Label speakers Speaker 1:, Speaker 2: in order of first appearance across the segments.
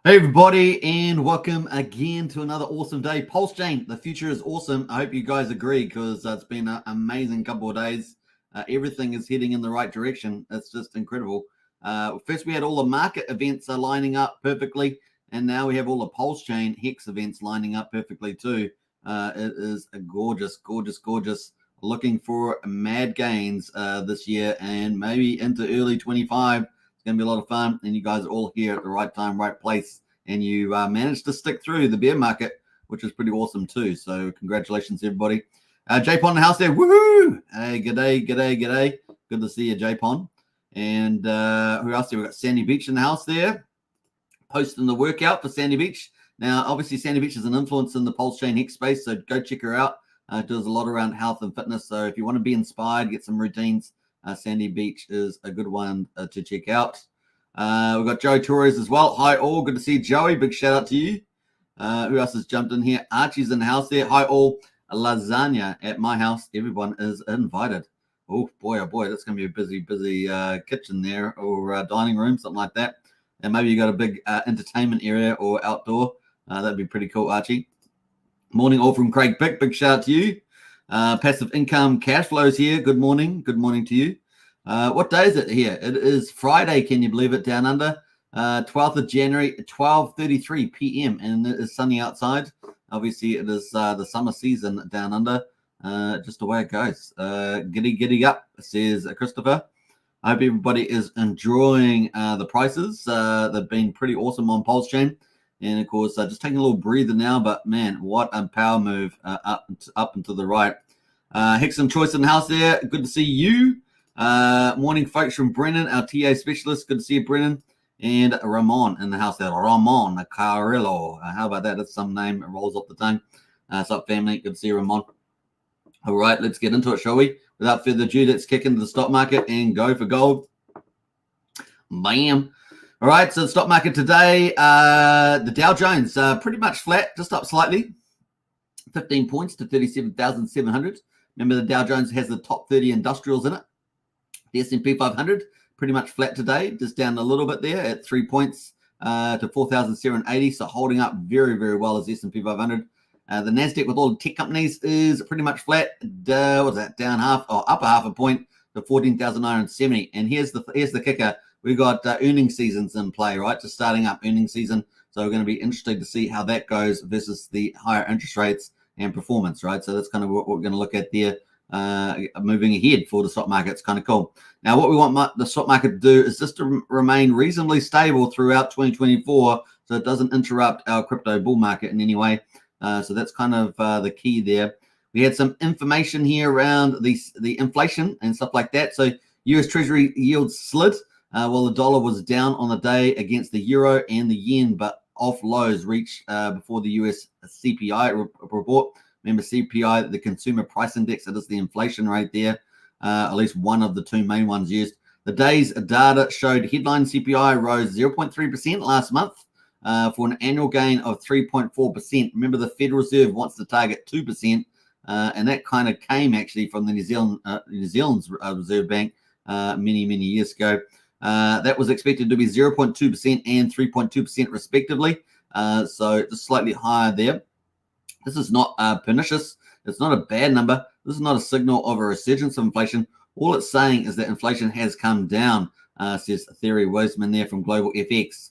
Speaker 1: Hey everybody, and welcome again to another awesome day. Pulsechain, the future is awesome. I hope you guys agree because it's been an amazing couple of days. Everything is heading in the right direction. It's just incredible. First, we had all the market events lining up perfectly, and now we have all the Pulsechain Hex events lining up perfectly too. It is a gorgeous, gorgeous, gorgeous. Looking for mad gains this year and maybe into early 25. It's going to be a lot of fun, and you guys are all here at the right time, right place, and you managed to stick through the bear market, which is pretty awesome too. So congratulations, everybody. J-Pon in the house there. Woohoo! Hey, g'day, g'day, g'day. Good to see you, J-Pon. And who else? We've got Sandy Beach in the house there, posting the workout for Sandy Beach. Now, obviously, Sandy Beach is an influence in the Pulsechain Hex space, so go check her out. Does a lot around health and fitness. So if you want to be inspired, get some routines, Sandy Beach is a good one to check out. We've got Joey Torres as well. Hi all, good to see Joey. Big shout out to you. Who else has jumped in here? Archie's in the house there. Hi all. Lasagna at my house. Everyone is invited. Oh boy, that's going to be a busy kitchen there or dining room, something like that. And maybe you got a big entertainment area or outdoor. That'd be pretty cool, Archie. Morning all from Craig Pick. Big shout out to you. Passive income cash flows here. Good morning. Good morning to you. What day is it here? It is Friday. Can you believe it? Down under 12th of January, 12:33 p.m. and it is sunny outside. Obviously, it is the summer season down under. Just the way it goes. Giddy up, says Christopher. I hope everybody is enjoying the prices. They've been pretty awesome on Pulsechain. And of course, just taking a little breather now, but man, what a power move up and to the right. Hexam Choice in the house there. Good to see you. Morning, folks, from Brennan, our TA specialist. Good to see you, Brennan. And Ramon in the house there. Ramon Carrillo. How about that? That's some name. It rolls off the tongue. What's up, family? Good to see you, Ramon. All right, let's get into it, shall we? Without further ado, let's kick into the stock market and go for gold. Bam. All right, so the stock market today, the Dow Jones pretty much flat, just up slightly, 15 points to 37,700. Remember, the Dow Jones has the top 30 industrials in it. The S&P 500 pretty much flat today, just down a little bit there at 3 points to 4,780. So holding up very, very well as the S&P 500. The Nasdaq with all the tech companies is pretty much flat. What's that? Down half or up a half a point to 14,970. And here's the kicker. We've got earnings seasons in play, right? Just starting up earnings season. So we're going to be interested to see how that goes versus the higher interest rates and performance, right? So that's kind of what we're going to look at there. Moving ahead for the stock market. It's kind of cool. Now, what we want the stock market to do is just to remain reasonably stable throughout 2024 so it doesn't interrupt our crypto bull market in any way. So that's kind of the key there. We had some information here around the inflation and stuff like that. So US Treasury yields slid while the dollar was down on the day against the euro and the yen, but off lows reached before the US CPI report. Remember, CPI, the Consumer Price Index, that is the inflation rate there, at least one of the two main ones used. The day's data showed headline CPI rose 0.3% last month for an annual gain of 3.4%. Remember, the Federal Reserve wants to target 2%, and that kind of came actually from the New Zealand's Reserve Bank many years ago. That was expected to be 0.2% and 3.2% respectively, so just slightly higher there. This is not pernicious. It's not a bad number. This is not a signal of a resurgence of inflation. All it's saying is that inflation has come down, says Thierry Weisman there from Global FX.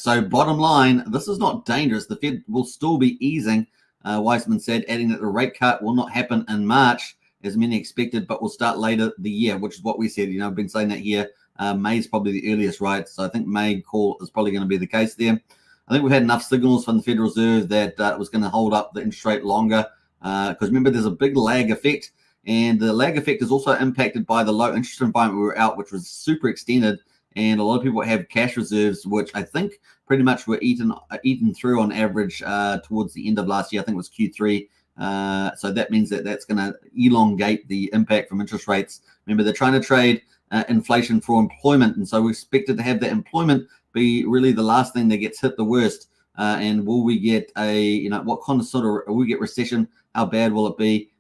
Speaker 1: So bottom line, this is not dangerous. The Fed will still be easing, Weisman said, adding that the rate cut will not happen in March, as many expected, but will start later the year, which is what we said. I've been saying that here. May is probably the earliest, right? So I think May call is probably going to be the case there. I think we've had enough signals from the Federal Reserve that it was going to hold up the interest rate longer. Because remember, there's a big lag effect. And the lag effect is also impacted by the low interest environment we were out, which was super extended. And a lot of people have cash reserves, which I think pretty much were eaten through on average towards the end of last year. I think it was Q3. So that means that that's going to elongate the impact from interest rates. Remember, they're trying to trade inflation for employment. And so we expected to have that employment be really the last thing that gets hit the worst. And will we get what kind of will we get recession? How bad will it be?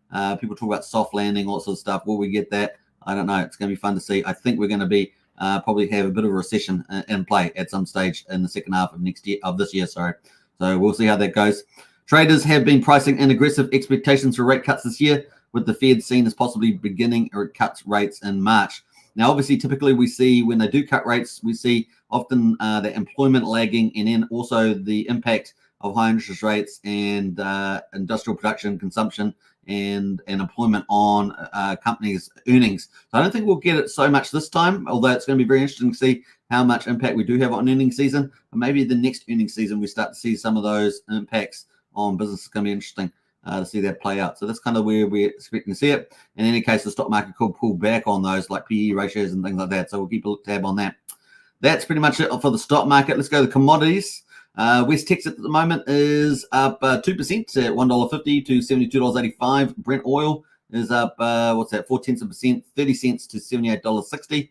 Speaker 1: People talk about soft landing, all sorts of stuff. Will we get that? I don't know. It's going to be fun to see. I think we're going to be probably have a bit of a recession in play at some stage in the second half of this year. So we'll see how that goes. Traders have been pricing in aggressive expectations for rate cuts this year, with the Fed seen as possibly beginning or cuts rates in March. Now, obviously, typically we see when they do cut rates, we see often the employment lagging, and then also the impact of high interest rates and industrial production, consumption, and employment on companies' earnings. So I don't think we'll get it so much this time, although it's going to be very interesting to see how much impact we do have on earnings season. But maybe the next earnings season we start to see some of those impacts on business. It's going to be interesting to see that play out. So that's kind of where we're expecting to see it. In any case, the stock market could pull back on those like PE ratios and things like that. So we'll keep a tab on that. That's pretty much it for the stock market. Let's go to the commodities. West Texas at the moment is up 2% at $1.50 to $72.85. Brent oil is up, 0.4%, 30 cents to $78.60.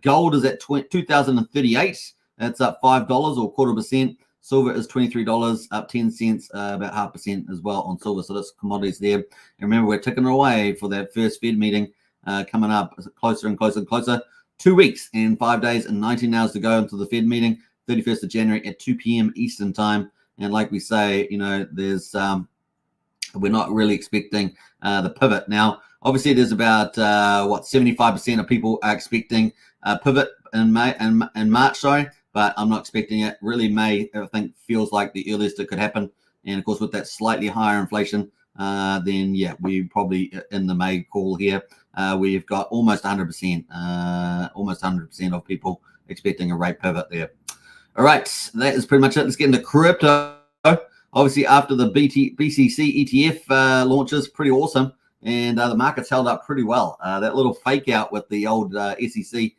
Speaker 1: Gold is at $2,038. That's up $5 or 0.25%. Silver is $23, up 10 cents, about 0.5% as well on silver. So that's commodities there. And remember, we're ticking away for that first Fed meeting coming up closer and closer and closer. 2 weeks and 5 days and 19 hours to go until the Fed meeting, 31st of January at 2 p.m. Eastern time. And like we say, there's we're not really expecting the pivot. Now, obviously, there's about 75% of people are expecting a pivot in March, but I'm not expecting it. Really, May, I think, feels like the earliest it could happen. And of course, with that slightly higher inflation, then yeah, we probably in the May call here, we've got almost 100% of people expecting a rate pivot there. All right, that is pretty much it. Let's get into crypto. Obviously, after the BCC ETF launches, pretty awesome, and the market's held up pretty well. That little fake out with the old SEC fake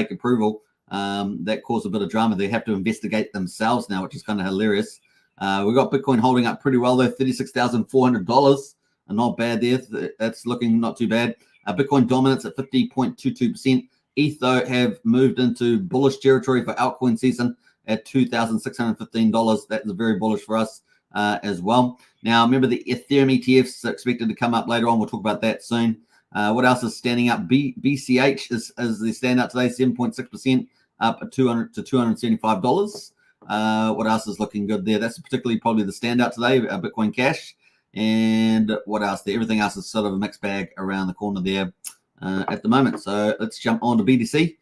Speaker 1: approval, that caused a bit of drama. They have to investigate themselves now, which is kind of hilarious. We got Bitcoin holding up pretty well, though, $36,400. Not bad there. That's looking not too bad. Bitcoin dominance at 50.22%. ETH, though, have moved into bullish territory for altcoin season at $2,615. That is very bullish for us as well. Now, remember the Ethereum ETFs are expected to come up later on. We'll talk about that soon. What else is standing up? BCH is the standout today, 7.6%, up at $200 to $275. What else is looking good there? That's particularly probably the standout today, Bitcoin Cash. And what else there? Everything else is sort of a mixed bag around the corner there at the moment. So let's jump on to BTC.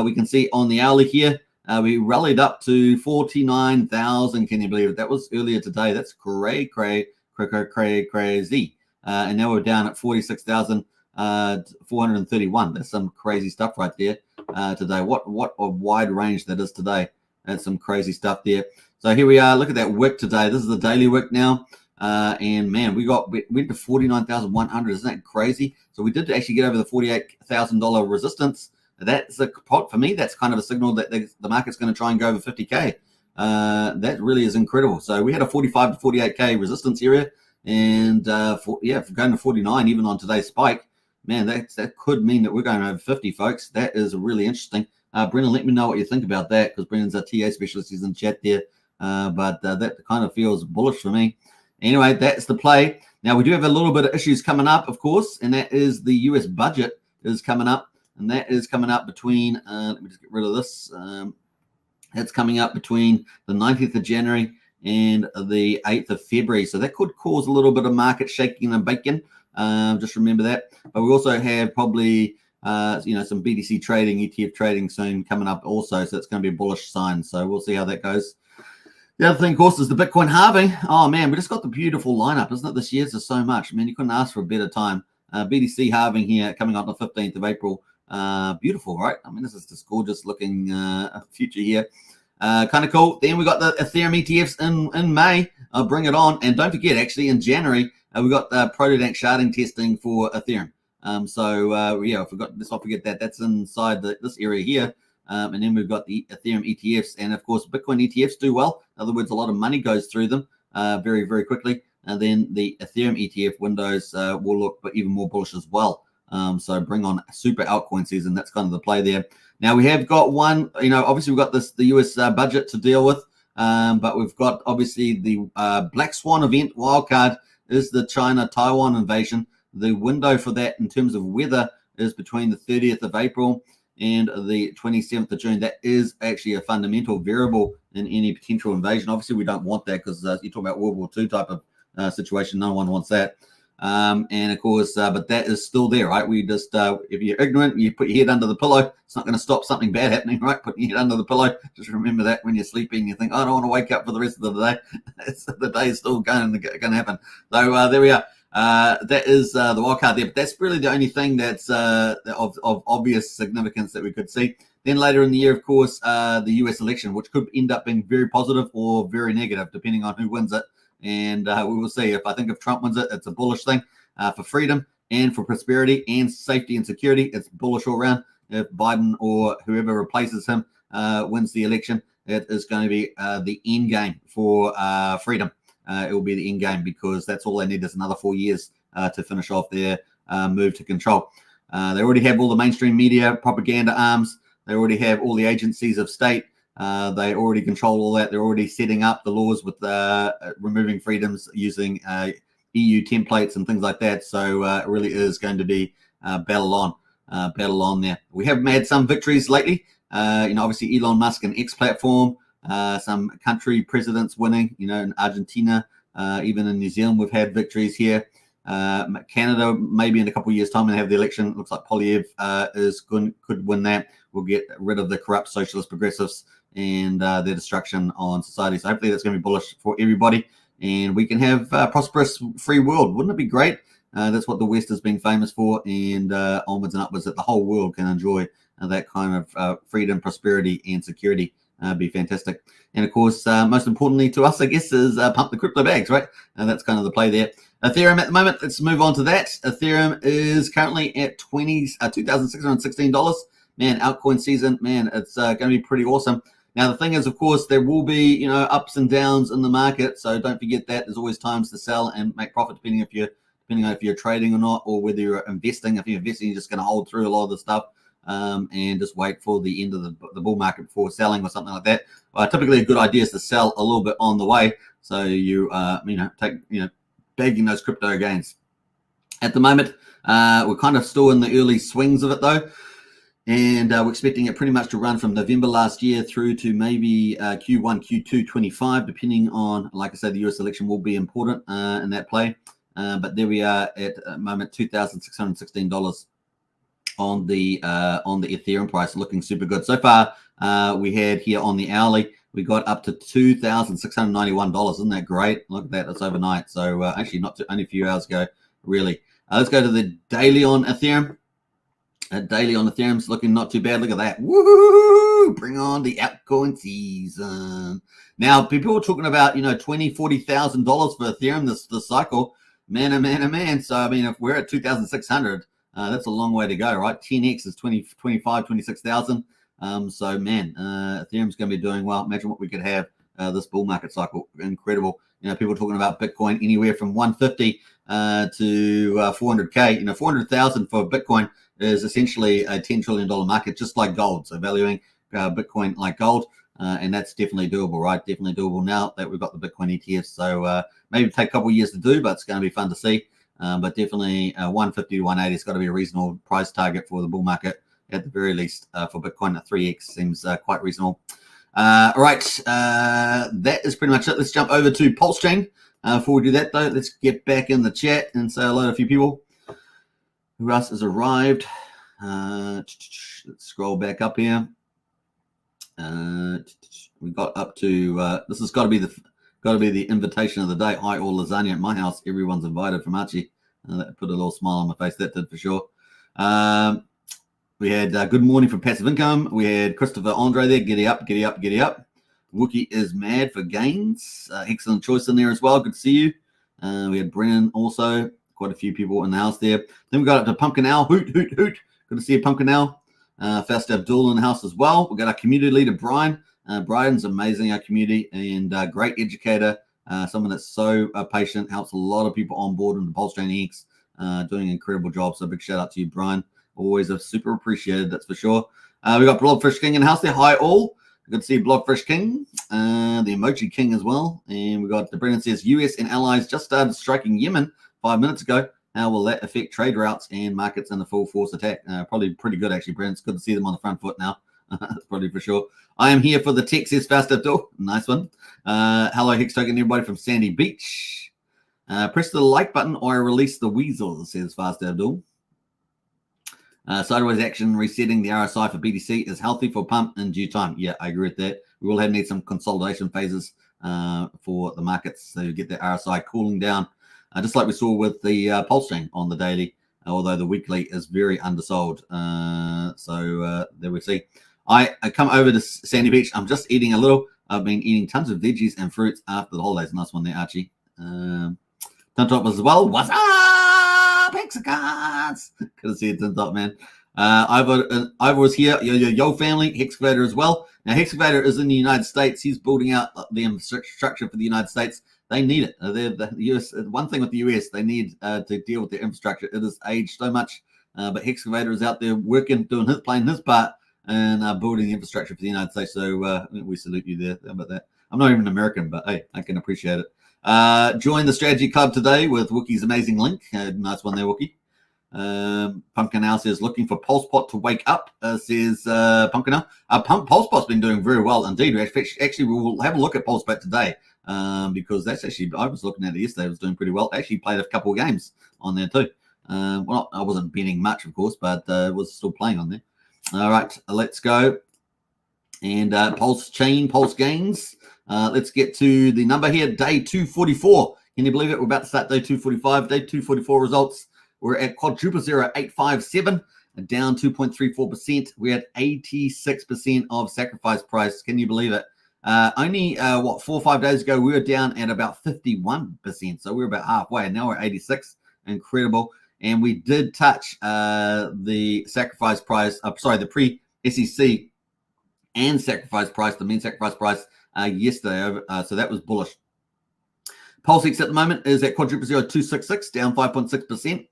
Speaker 1: We can see on the hourly here, we rallied up to 49,000. Can you believe it? That was earlier today. That's crazy. And now we're down at 46,431. That's some crazy stuff right there today. What a wide range that is today. That's some crazy stuff there. So here we are. Look at that wick today. This is the daily wick now. And man, we went to 49,100. Isn't that crazy? So we did actually get over the $48,000 resistance. That's for me, that's kind of a signal that the market's going to try and go over 50K. That really is incredible. So we had a 45 to 48K resistance area, and going to 49 even on today's spike, man, that could mean that we're going over 50, folks. That is really interesting. Brendan, let me know what you think about that, because Brendan's a TA specialist. He's in the chat there. But that kind of feels bullish for me. Anyway, that's the play. Now, we do have a little bit of issues coming up, of course, and that is the US budget is coming up. And that is coming up between, let me just get rid of this. That's coming up between the 19th of January and the 8th of February. So that could cause a little bit of market shaking and baking. Just remember that. But we also have probably, some BTC trading, ETF trading soon coming up also. So it's going to be a bullish sign. So we'll see how that goes. The other thing, of course, is the Bitcoin halving. Oh, man, we just got the beautiful lineup, isn't it? This year's just so much. Man, you couldn't ask for a better time. BTC halving here coming up on the 15th of April. Beautiful, right? I mean, this is just gorgeous looking future here. Kind of cool. Then we got the Ethereum ETFs in May. Bring it on. And don't forget, actually, in January, we got the Protodank sharding testing for Ethereum. Let's not forget that. That's inside this area here. And then we've got the Ethereum ETFs. And, of course, Bitcoin ETFs do well. In other words, a lot of money goes through them very, very quickly. And then the Ethereum ETF windows will look even more bullish as well. So bring on super altcoin season. That's kind of the play there. Now we have got one, obviously we've got the US budget to deal with, but we've got obviously the Black Swan event wildcard is the China-Taiwan invasion. The window for that in terms of weather is between the 30th of April and the 27th of June. That is actually a fundamental variable in any potential invasion. Obviously, we don't want that because you're talking about World War II type of situation. No one wants that. And of course, but that is still there, right? We just, if you're ignorant, you put your head under the pillow. It's not going to stop something bad happening, right? Putting your head under the pillow. Just remember that when you're sleeping, you think, oh, I don't want to wake up for the rest of the day. The day is still going to happen. So there we are. That is the wild card there, but that's really the only thing that's of obvious significance that we could see. Then later in the year, of course, the US election, which could end up being very positive or very negative, depending on who wins it. And we will see. If Trump wins it, it's a bullish thing for freedom and for prosperity and safety and security. It's bullish all around. If Biden or whoever replaces him wins the election, it is going to be the end game for freedom. It will be the end game because that's all they need is another 4 years to finish off their move to control. They already have all the mainstream media, propaganda arms. They already have all the agencies of state. They already control all that. They're already setting up the laws with removing freedoms using EU templates and things like that. So it really is going to be battle on there. We have had some victories lately. Obviously Elon Musk and X platform, some country presidents winning, in Argentina, even in New Zealand, we've had victories here. Canada, maybe in a couple of years' time, when they have the election, it looks like Polyev could win that. We'll get rid of the corrupt socialist progressives and their destruction on society. So hopefully that's going to be bullish for everybody, and we can have a prosperous free world. Wouldn't it be great? That's what the West has been famous for, and onwards and upwards, that the whole world can enjoy that kind of freedom, prosperity, and security. Be fantastic. And of course, most importantly to us, I guess, is pump the crypto bags, right? And that's kind of the play there. Ethereum at the moment, let's move on to that. Ethereum is currently at $2,616. Man, altcoin season, man, it's going to be pretty awesome. Now, the thing is, of course, there will be, ups and downs in the market. So don't forget that there's always times to sell and make profit, depending on if you're trading or not, or whether you're investing. If you're investing, you're just going to hold through a lot of the stuff and just wait for the end of the bull market before selling or something like that. Typically, a good idea is to sell a little bit on the way, so you bagging those crypto gains. At the moment, we're kind of still in the early swings of it though. And we're expecting it pretty much to run from November last year through to maybe Q1, Q2, 25, depending on, like I said, the US election will be important in that play. But there we are at the moment, $2,616 on the Ethereum price, looking super good. So far, we had here on the hourly, we got up to $2,691. Isn't that great? Look at that. That's overnight. So actually only a few hours ago, really. Let's go to the daily on Ethereum. Daily on Ethereum's looking not too bad. Look at that. Woo! Bring on the altcoin season. Now, people are talking about, $20,000, $40,000 for Ethereum this cycle. Man, oh man, oh man. So, I mean, if we're at 2,600, that's a long way to go, right? 10x is 25, 26,000. So, man, Ethereum's going to be doing well. Imagine what we could have this bull market cycle. Incredible. People talking about Bitcoin anywhere from 150 to 400K. 400,000 for Bitcoin is essentially a $10 trillion market, just like gold. So valuing Bitcoin like gold, and that's definitely doable, right? Definitely doable now that we've got the Bitcoin ETFs. So maybe take a couple of years to do, but it's going to be fun to see. But definitely 150 to 180 has got to be a reasonable price target for the bull market, at the very least. For Bitcoin at 3x seems quite reasonable. All right, that is pretty much it. Let's jump over to Pulsechain. Before we do that, though, let's get back in the chat and say hello to a few people. Who else has arrived? Let's scroll back up here. We got up to this has got to be the invitation of the day. I or lasagna at my house. Everyone's invited from Archie. That put a little smile on my face. That did for sure. We had good morning from Passive Income. We had Christopher Andre there. Giddy up, giddy up, giddy up. Wookie is mad for gains. Excellent choice in there as well. Good to see you. We had Brennan also. Quite a few people in the house there. Then we got up to Pumpkin Owl. Hoot, hoot, hoot. Good to see you, Pumpkin Owl. Faust Abdul in the house as well. We got our community leader, Brian. Brian's amazing, our community, and great educator. Someone that's so patient, helps a lot of people on board in the Pulsechain X. Doing an incredible job. So big shout out to you, Brian. Always a super appreciated, that's for sure. We got Blobfish King in the house there. Hi, all. Good to see Blobfish King, the Emoji King as well. And we got the Brennan says, US and allies just started striking Yemen 5 minutes ago. How will that affect trade routes and markets in the full force attack? Probably pretty good, actually, Brent. It's good to see them on the front foot now. That's probably for sure. I am here for the tech, says Fast Abdul. Nice one. Hello, Hex Token, everybody from Sandy Beach. Press the like button or I release the weasel, says Fast Abdul. Sideways action resetting the RSI for BTC is healthy for pump in due time. Yeah, I agree with that. We will need some consolidation phases for the markets, so you get the RSI cooling down, just like we saw with the Pulsechain on the daily, although the weekly is very undersold. So there we see. I come over to Sandy Beach. I'm just eating a little. I've been eating tons of veggies and fruits after the holidays. Nice one there, Archie. Top as well. What's up, Hexagons? Good to see you, Top, man. I was here. Yo family, Hexavator as well. Now, Hexavator is in the United States. He's building out the infrastructure for the United States. They need it. The US. One thing with the US, they need to deal with their infrastructure. It has aged so much, but Hexavator is out there working, playing his part, and building the infrastructure for the United States. So we salute you there. How about that? I'm not even American, but hey, I can appreciate it. Join the strategy club today with Wookie's amazing link. Nice one there, Wookie. Pumpkin Owl says looking for Pulsepot to wake up, says Pumpkin Owl. Pulsepot's been doing very well indeed. Actually, we will have a look at Pulsepot today because that's actually, I was looking at it yesterday, it was doing pretty well. Actually played a couple of games on there too. Well, I wasn't betting much, of course, but was still playing on there. All right, let's go. And Pulsechain, Pulse Gains. Let's get to the number here, day 244. Can you believe it? We're about to start day 245. Day 244 results. We're at quadruple 0857, down 2.34%. We're at 86% of sacrifice price. Can you believe it? Only 4 or 5 days ago, we were down at about 51%. So we're about halfway. Now we're at 86. Incredible. And we did touch the sacrifice price, the pre-SEC and sacrifice price, the mean sacrifice price yesterday. So that was bullish. Pulsex at the moment is at quadruple 0266, down 5.6%.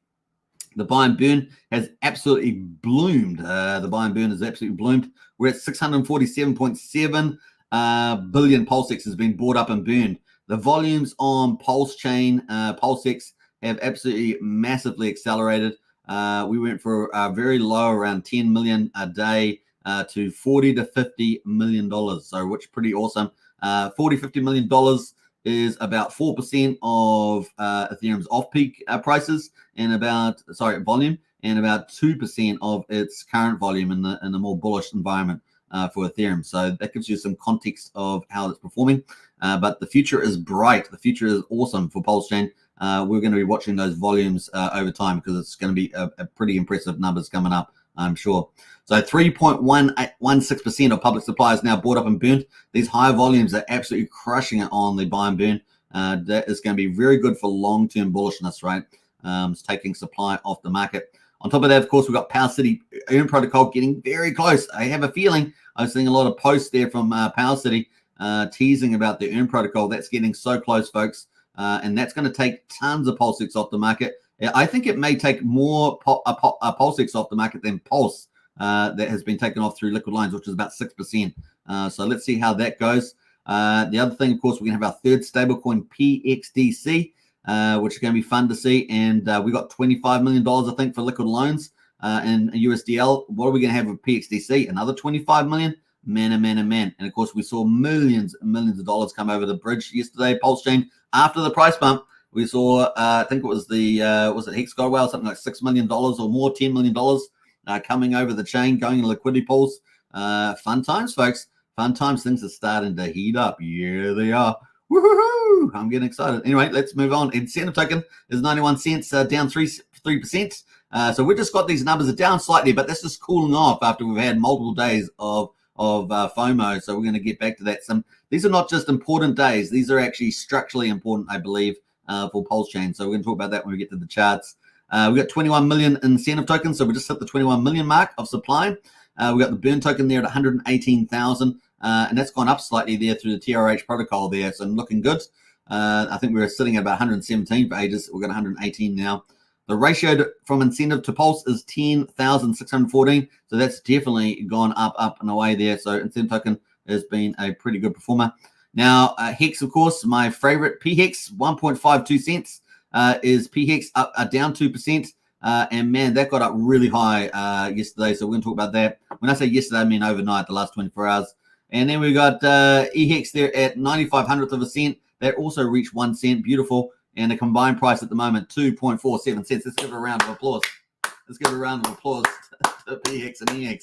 Speaker 1: The buy and burn has absolutely bloomed. The buy and burn has absolutely bloomed. We're at 647.7 billion Pulsex has been bought up and burned. The volumes on Pulsechain, Pulsex have absolutely massively accelerated. We went for very low, around 10 million a day to 40 to 50 million dollars. So, which is pretty awesome. 40-50 million dollars is about 4% of Ethereum's off-peak prices and volume, and about 2% of its current volume in the more bullish environment for Ethereum. So that gives you some context of how it's performing. But the future is bright. The future is awesome for Pulsechain. We're going to be watching those volumes over time because it's going to be a pretty impressive numbers coming up, I'm sure. So 3.16% of public supply is now bought up and burnt. These high volumes are absolutely crushing it on the buy and burn. That is going to be very good for long-term bullishness, right? It's taking supply off the market. On top of that, of course, we've got Power City Earn Protocol getting very close. I have a feeling I was seeing a lot of posts there from Power City teasing about the Earn Protocol. That's getting so close, folks. And that's going to take tons of Pulsex off the market. I think it may take more Pulsex off the market than Pulse that has been taken off through liquid lines, which is about 6%. So let's see how that goes. The other thing, of course, we're going to have our third stablecoin, PXDC, which is going to be fun to see. And we got $25 million, I think, for liquid loans and USDL. What are we going to have with PXDC? Another 25 million? Man. And of course, we saw millions and millions of dollars come over the bridge yesterday, Pulsechain. After the price bump, we saw, I think it was was it Hex Godwell, something like $6 million or more, $10 million coming over the chain, going in liquidity pools. Fun times, folks. Fun times. Things are starting to heat up. Yeah, they are. Woohoo! I'm getting excited. Anyway, let's move on. Incentive token is 91 cents, down 3%. So we just got these numbers are down slightly, but that's just cooling off after we've had multiple days of FOMO. So we're going to get back to that. These are not just important days. These are actually structurally important, I believe, for Pulsechain. So we're going to talk about that when we get to the charts. We got 21 million incentive tokens. So we just hit the 21 million mark of supply. We got the burn token there at 118,000. And that's gone up slightly there through the TRH protocol there. So looking good. I think we were sitting at about 117 for ages. We've got 118 now. The ratio from incentive to Pulse is 10,614. So that's definitely gone up and away there. So incentive token has been a pretty good performer. Now, Hex, of course, my favorite, PHEX, 1.52 cents. is PHEX up down 2%. And man, that got up really high yesterday. So we're going to talk about that. When I say yesterday, I mean overnight, the last 24 hours. And then we got EHEX there at 95 of a cent. That also reached 1 cent. Beautiful. And the combined price at the moment, 2.47 cents. Let's give a round of applause. Let's give a round of applause to PHEX and EHEX.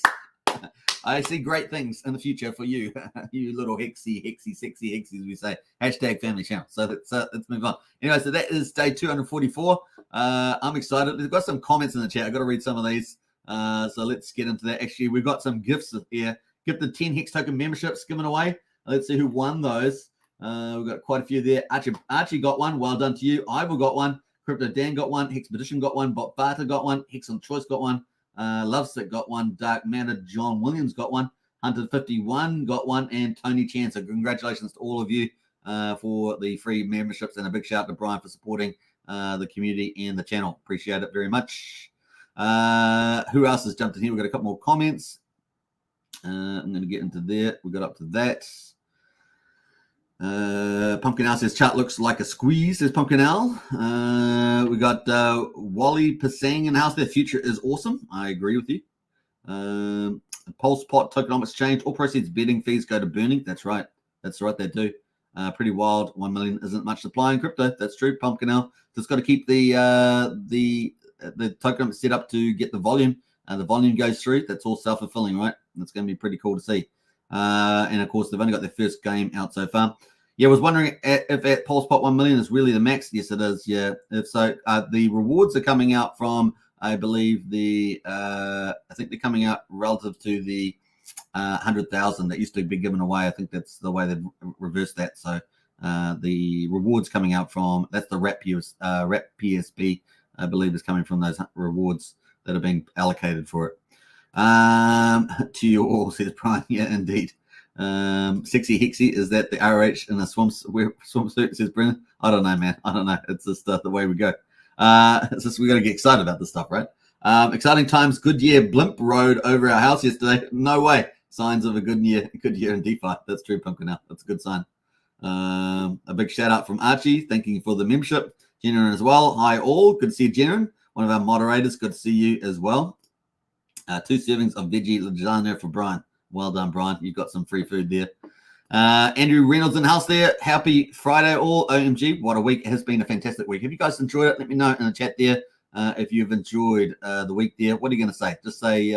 Speaker 1: I see great things in the future for you, you little sexy hexies, we say. Hashtag family channel. So let's move on. Anyway, so that is day 244. I'm excited. We've got some comments in the chat. I've got to read some of these. So let's get into that. Actually, we've got some gifts here. Gifted 10 Hex Token memberships given away. Let's see who won those. We've got quite a few there. Archie got one. Well done to you. Ivor got one. Crypto Dan got one. Hexpedition got one. Bot Barter got one. Hex on Choice got one. Lovesick got one. Dark Matter John Williams got one. Hunter51 got one. And Tony Chan. So congratulations to all of you for the free memberships. And a big shout out to Brian for supporting the community and the channel. Appreciate it very much. Who else has jumped in here? We've got a couple more comments. I'm going to get into there. We got up to that. Pumpkin Owl says chart looks like a squeeze, says Pumpkin Owl. We got Wally Pasang in the house. Their future is awesome. I agree with you. Pulse Pot Tokenomics change. All proceeds betting fees go to burning. That's right. That's right. They do. Pretty wild. 1 million isn't much supply in crypto. That's true. Pumpkin Owl. Just got to keep the tokenomics set up to get the volume. The volume goes through. That's all self-fulfilling, right? That's going to be pretty cool to see. And of course, they've only got their first game out so far. Yeah, I was wondering if at Pulsepot 1 million is really the max. Yes, it is. Yeah. If so, the rewards are coming out from, I believe, I think they're coming out relative to the 100,000 that used to be given away. I think that's the way they've reversed that. So the rewards coming out from, that's the RAP PSP, I believe, is coming from those rewards that are being allocated for it. To you all, says Brian. Yeah, indeed. Sexy Hexy, is that the RH in a swimsuit, says Brennan? I don't know, man. I don't know. It's just the way we go. It's just we got to get excited about this stuff, right? Exciting times. Goodyear blimp rode over our house yesterday. No way. Signs of a good year in DeFi. That's true, Pumpkin Out. That's a good sign. A big shout out from Archie. Thank you for the membership. Jenan as well. Hi all. Good to see you, Jenan. One of our moderators. Good to see you as well. 2 servings of veggie lasagna for Brian. Well done, Brian. You've got some free food there. Andrew Reynolds in the house there. Happy Friday all. OMG, what a week. It has been a fantastic week. Have you guys enjoyed it? Let me know in the chat there if you've enjoyed the week there. What are you going to say? Just say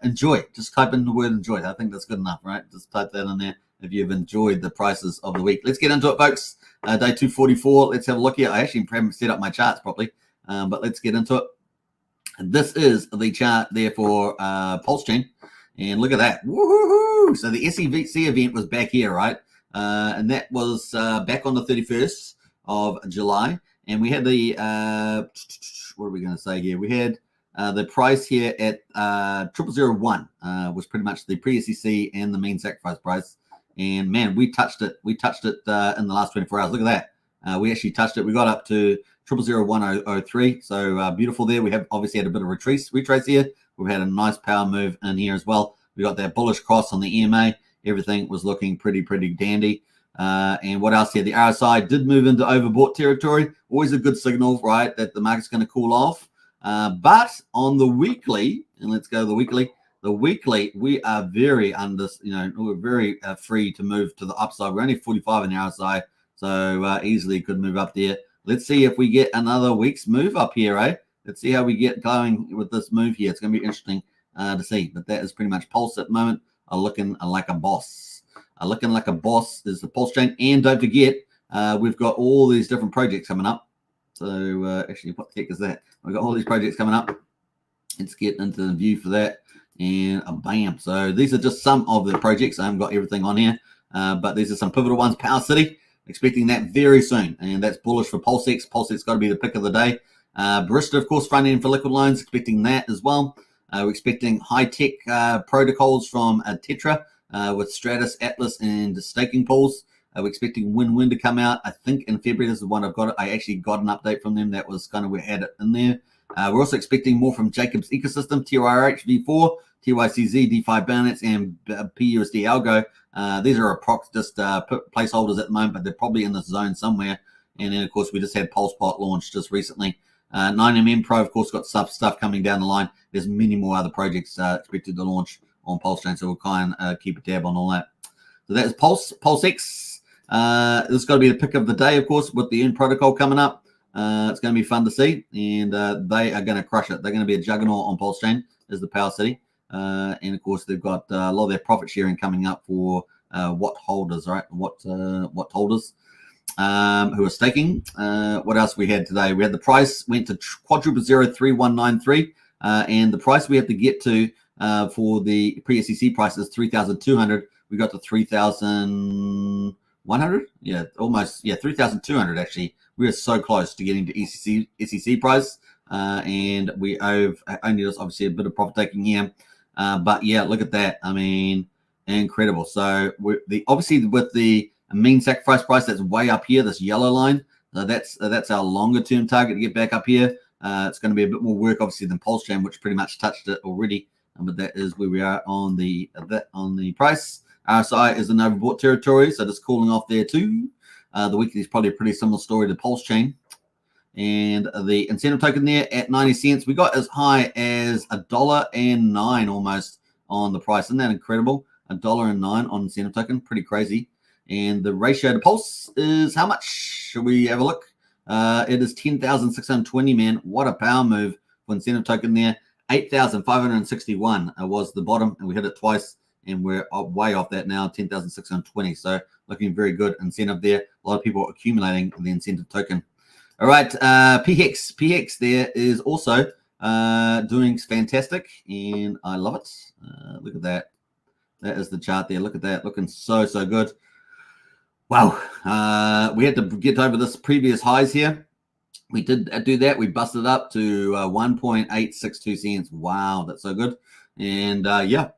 Speaker 1: enjoy. Just type in the word enjoy. I think that's good enough, right? Just type that in there if you've enjoyed the prices of the week. Let's get into it, folks. Day 244. Let's have a look here. I actually haven't set up my charts properly, but let's get into it. This is the chart there for Pulsechain. And look at that. Woohoo! So the SEVC event was back here, right? And that was back on the 31st of July. And we had the, what are we going to say here? We had the price here at 0001 was pretty much the pre-SEC and the mean sacrifice price. And man, we touched it. We touched it in the last 24 hours. Look at that. We actually touched it. We got up to 000103. So beautiful there. We have obviously had a bit of retrace here. We've had a nice power move in here as well. We got that bullish cross on the EMA. Everything was looking pretty dandy. And what else here? The RSI did move into overbought territory. Always a good signal, right, that the market's going to cool off. But on the weekly, and let's go to the weekly. The weekly, we are very we're very free to move to the upside. We're only 45 in the RSI, so easily could move up there. Let's see if we get another week's move up here, eh? Let's see how we get going with this move here. It's going to be interesting to see. But that is pretty much Pulse at the moment. Looking like a boss. Looking like a boss is the Pulsechain. And don't forget, we've got all these different projects coming up. So actually, what the heck is that? We've got all these projects coming up. Let's get into the view for that. And bam. So these are just some of the projects. I haven't got everything on here. But these are some pivotal ones. Power City. Expecting that very soon. And that's bullish for Pulsex. Pulsex got to be the pick of the day. Barista, of course, front end for liquid loans, expecting that as well. We're expecting high-tech protocols from Tetra with Stratus, Atlas, and staking pools. We're expecting Win-Win to come out, I think, in February. This is one I've got. I actually got an update from them. That was kind of, we had it in there. We're also expecting more from Jacob's ecosystem, TYRH V4, TYCZ, DeFi Binance, and PUSD Algo. These are just placeholders at the moment, but they're probably in the zone somewhere. And then, of course, we just had PulsePot launched just recently. 9mm Pro, of course, got stuff coming down the line. There's many more other projects expected to launch on Pulsechain, so we'll kind of keep a tab on all that. So that is PulseX. This is going to be the pick of the day, of course, with the Earn protocol coming up. It's going to be fun to see, and they are going to crush it. They're going to be a juggernaut on Pulsechain as the Power City. And, of course, they've got a lot of their profit sharing coming up for what holders, right? What holders who are staking. What else we had today? We had the price went to quadruple 0.3193, and the price we have to get to for the pre-SEC price is 3,200. We got to 3,100. Yeah, almost. Yeah, 3,200 actually. We are so close to getting to SEC price, and we only just obviously a bit of profit taking here. But yeah, look at that. I mean, incredible. So obviously with the mean sacrifice price, that's way up here, this yellow line. That's our longer term target to get back up here. It's going to be a bit more work, obviously, than Pulsechain, which pretty much touched it already. But that is where we are on the price. RSI is in overbought territory, so just cooling off there too. The weekly is probably a pretty similar story to Pulsechain. And the incentive token there at 90 cents. We got as high as $1.09 almost on the price. Isn't that incredible? $1.09 on incentive token. Pretty crazy. And the ratio to Pulse is how much? Should we have a look? It is 10,620, man. What a power move for incentive token there. 8,561 was the bottom, and we hit it twice, and we're way off that now, 10,620. So looking very good incentive there. A lot of people accumulating the incentive token. All right, PHEX there is also doing fantastic, and I love it. Look at that. That is the chart there. Look at that. Looking so good. Wow. We had to get over this previous highs here. We did do that. We busted up to 1.862 cents. Wow, that's so good. And yeah,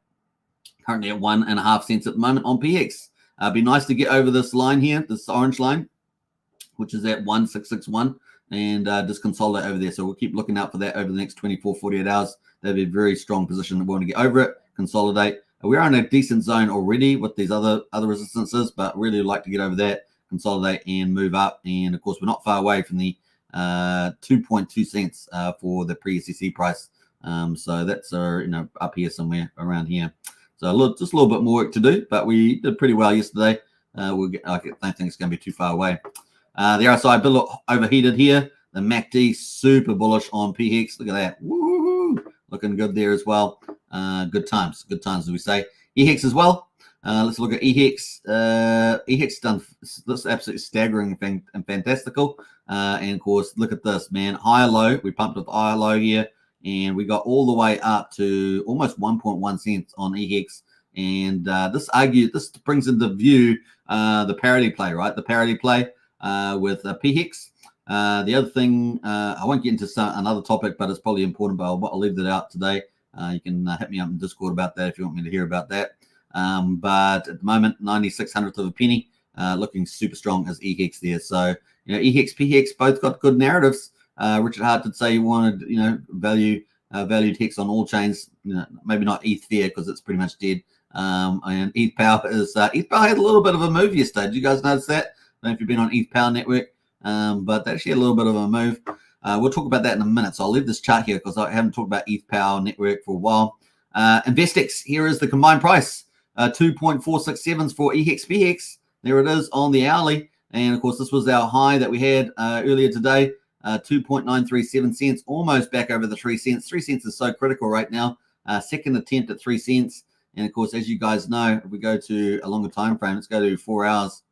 Speaker 1: currently at 1.5 cents at the moment on PX. It'd be nice to get over this line here, this orange line, which is at 1.661, and just consolidate over there. So we'll keep looking out for that over the next 24, 48 hours. That'd be a very strong position. We want to get over it, consolidate. We're in a decent zone already with these other resistances, but really like to get over that, consolidate, and move up. And of course, we're not far away from the 2.2 cents for the pre-SEC price. So that's up here somewhere around here. So just a little bit more work to do, but we did pretty well yesterday. I don't think it's going to be too far away. The RSI a bit overheated here. The MACD super bullish on PHEX. Look at that. Woo! Looking good there as well. Good times, as we say. EHEX as well. Let's look at EHEX. EHEX done this absolutely staggering thing and fantastical. And of course, look at this, man. High low. We pumped up high low here, and we got all the way up to almost 1.1 cents on EHEX. And this brings into view the parity play, right? The parity play with PHEX. The other thing, I won't get into another topic, but it's probably important, but I'll leave that out today. You can hit me up in Discord about that if you want me to hear about that. But at the moment, 9600th of a penny, looking super strong as EHEX there. So, EHEX, PHEX, both got good narratives. Richard Hart did say he wanted, valued HEX on all chains. Maybe not ETH there because it's pretty much dead. And ETH Power ETH Power had a little bit of a move yesterday. Did you guys notice that? I don't know if you've been on ETH Power Network, but they actually had a little bit of a move. We'll talk about that in a minute. So I'll leave this chart here because I haven't talked about ETH Power Network for a while. InvestX, here is the combined price. 2.467s for EHEX PHEX. There it is on the hourly. And of course, this was our high that we had earlier today. 2.937 cents, almost back over the 3 cents. 3 cents is so critical right now. Second attempt at 3 cents. And of course, as you guys know, if we go to a longer time frame, let's go to 4 hours.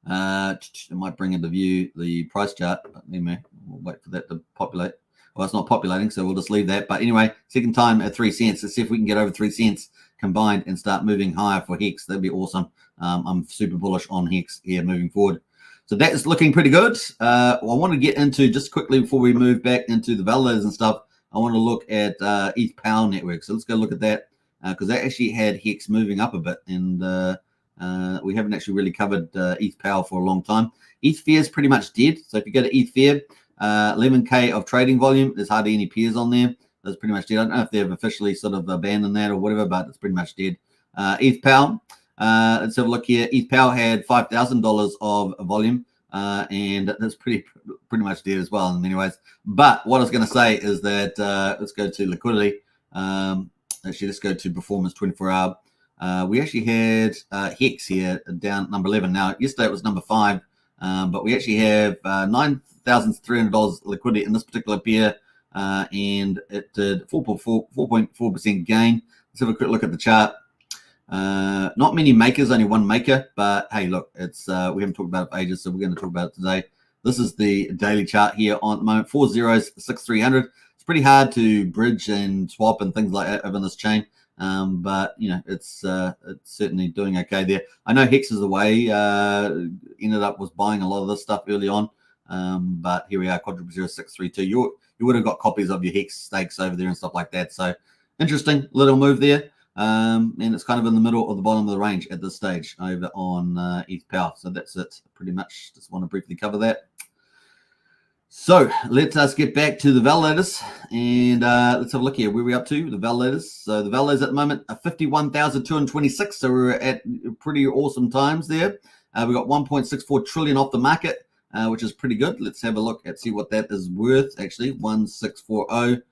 Speaker 1: It might bring into view the price chart, but anyway, we'll wait for that to populate. Well, it's not populating, so we'll just leave that. But anyway, second time at 3 cents. Let's see if we can get over 3 cents combined and start moving higher for HEX. That'd be awesome. I'm super bullish on HEX here moving forward. So that is looking pretty good. I want to get into, just quickly before we move back into the validators and stuff, I want to look at ETH Power Network. So let's go look at that because they actually had HEX moving up a bit, and we haven't actually really covered ETH Power for a long time. ETH Fair is pretty much dead. So if you go to ETH Fair, 11K of trading volume, there's hardly any peers on there. That's pretty much dead. I don't know if they've officially sort of abandoned that or whatever, but it's pretty much dead. ETH Power, let's have a look here. ETH Power had $5,000 of volume and that's pretty much dead as well in many ways. But what I was going to say is that let's go to liquidity. Actually, let's go to performance 24 hour. We actually had Hex here down number 11. Now, yesterday it was number 5, but we actually have $9,300 liquidity in this particular pair, and it did 4.4% gain. Let's have a quick look at the chart. Not many makers, only one maker, but hey, look, it's we haven't talked about it for ages, so we're going to talk about it today. This is the daily chart here on the moment, 4 zeros, 6,300. It's pretty hard to bridge and swap and things like that over this chain, but you know, it's certainly doing okay there. I know Hex is away, ended up was buying a lot of this stuff early on, but here we are, quadruple 0632. You would have got copies of your Hex stakes over there and stuff like that. So interesting little move there. And it's kind of in the middle or the bottom of the range at this stage over on ETH Power. So that's it pretty much. Just want to briefly cover that. So let us get back to the validators and let's have a look here. Where are we up to? The validators. So the validators at the moment are 51,226. So we're at pretty awesome times there. We got 1.64 trillion off the market, which is pretty good. Let's have a look and see what that is worth. Actually, 1640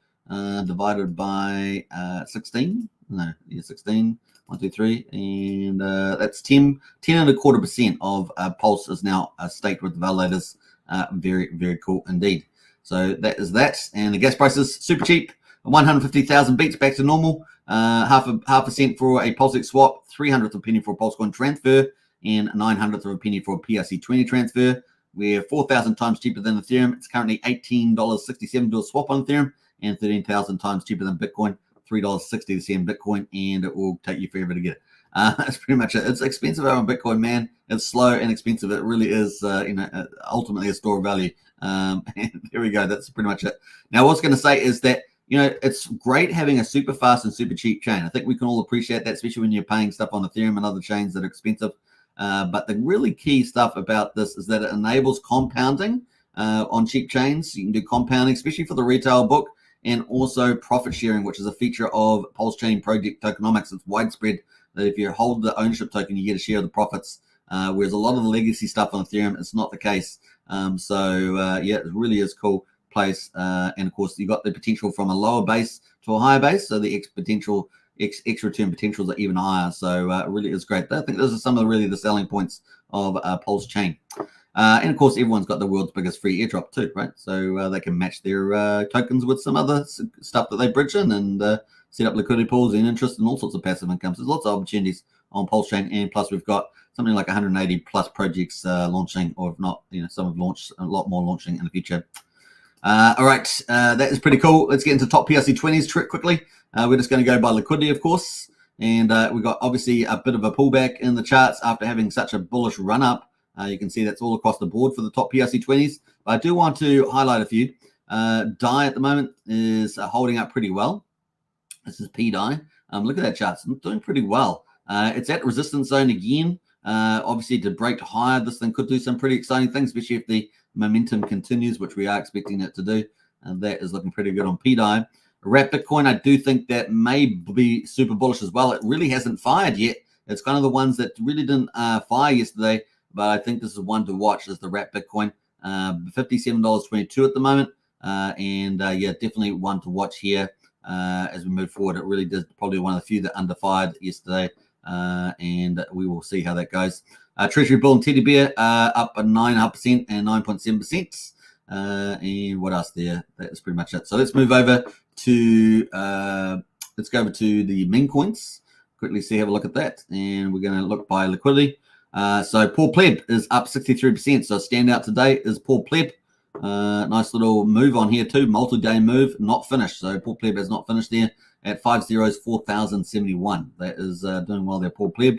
Speaker 1: divided by 16. No, yeah, 16, 1, 2, 3, and that's 10.25% of Pulse is now staked with the validators. Very, very cool indeed. So that is that, and the gas price is super cheap. 150,000 beats back to normal. Half a cent for a Pulsex swap, 300th of a penny for a Pulsecoin transfer, and 900th of a penny for a PRC20 transfer. We're 4,000 times cheaper than Ethereum. It's currentently $18.67 to a swap on Ethereum, and 13,000 times cheaper than Bitcoin. $3.60 to see in Bitcoin, and it will take you forever to get it. That's pretty much it. It's expensive on Bitcoin, man. It's slow and expensive. It really is, ultimately a store of value. And there we go. That's pretty much it. Now, what I was going to say is that, it's great having a super fast and super cheap chain. I think we can all appreciate that, especially when you're paying stuff on Ethereum and other chains that are expensive. But the really key stuff about this is that it enables compounding on cheap chains. You can do compounding, especially for the retail book, and also profit sharing, which is a feature of Pulsechain project tokenomics. It's widespread that if you hold the ownership token, you get a share of the profits, whereas a lot of the legacy stuff on Ethereum, it's not the case. Yeah, it really is cool place. And of course, you got the potential from a lower base to a higher base, so the X return potentials are even higher. So it really is great. I think those are some of the selling points of Pulsechain. And of course, everyone's got the world's biggest free airdrop too, right? So they can match their tokens with some other stuff that they bridge in and set up liquidity pools and interest and all sorts of passive incomes. There's lots of opportunities on Pulsechain, and plus we've got something like 180 plus projects launching, or if not, some have launched, a lot more launching in the future. All right, that is pretty cool. Let's get into top PRC20s quickly. We're just going to go by liquidity, of course, and we've got obviously a bit of a pullback in the charts after having such a bullish run up. You can see that's all across the board for the top PRC20s. But I do want to highlight a few. DAI at the moment is holding up pretty well. This is PDAI. Look at that chart. It's doing pretty well. It's at resistance zone again. Obviously, to break higher, this thing could do some pretty exciting things, especially if the momentum continues, which we are expecting it to do. And that is looking pretty good on PDAI. Wrap Bitcoin, I do think that may be super bullish as well. It really hasn't fired yet. It's kind of the ones that really didn't fire yesterday. But I think this is one to watch, is the Wrap Bitcoin, $57.22 at the moment. Yeah, definitely one to watch here as we move forward. It really does, probably one of the few that underfired yesterday, and we will see how that goes. Treasury Bull and Teddy Bear up 9.5% and 9.7%. And what else there? That's pretty much it. So let's move over to the meme coins. Quickly have a look at that, and we're going to look by liquidity. So Poor Pleb is up 63%. So standout today is Poor Pleb. Nice little move on here too. Multi-day move, not finished. So Poor Pleb has not finished there at 5 zeros, 4,071. That is doing well there, Poor Pleb.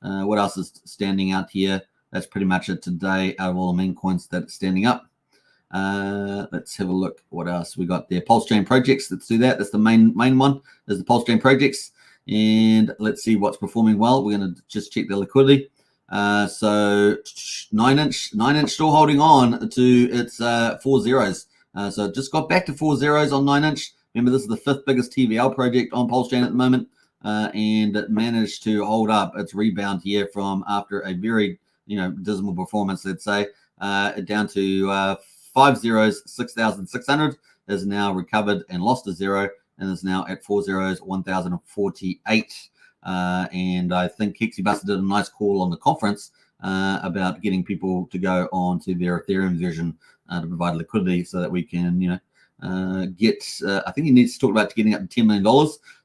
Speaker 1: What else is standing out here? That's pretty much it today out of all the meme coins that are standing up. Let's have a look. What else we got there? Pulsechain projects. Let's do that. That's the main one. There's the Pulsechain projects. And let's see what's performing well. We're going to just check the liquidity. So 9-inch still holding on to its 4 zeros. So it just got back to 4 zeros on 9-inch. Remember, this is the 5th biggest TVL project on Pulsechain at the moment, and it managed to hold up its rebound here from after a very dismal performance, let's say. down to 5 zeros, 6,600, is now recovered and lost a zero, and is now at 4 zeros, 1,048. And I think Hexy Buster did a nice call on the conference about getting people to go on to their Ethereum version to provide liquidity so that we can, get, I think he needs to talk about getting up to $10 million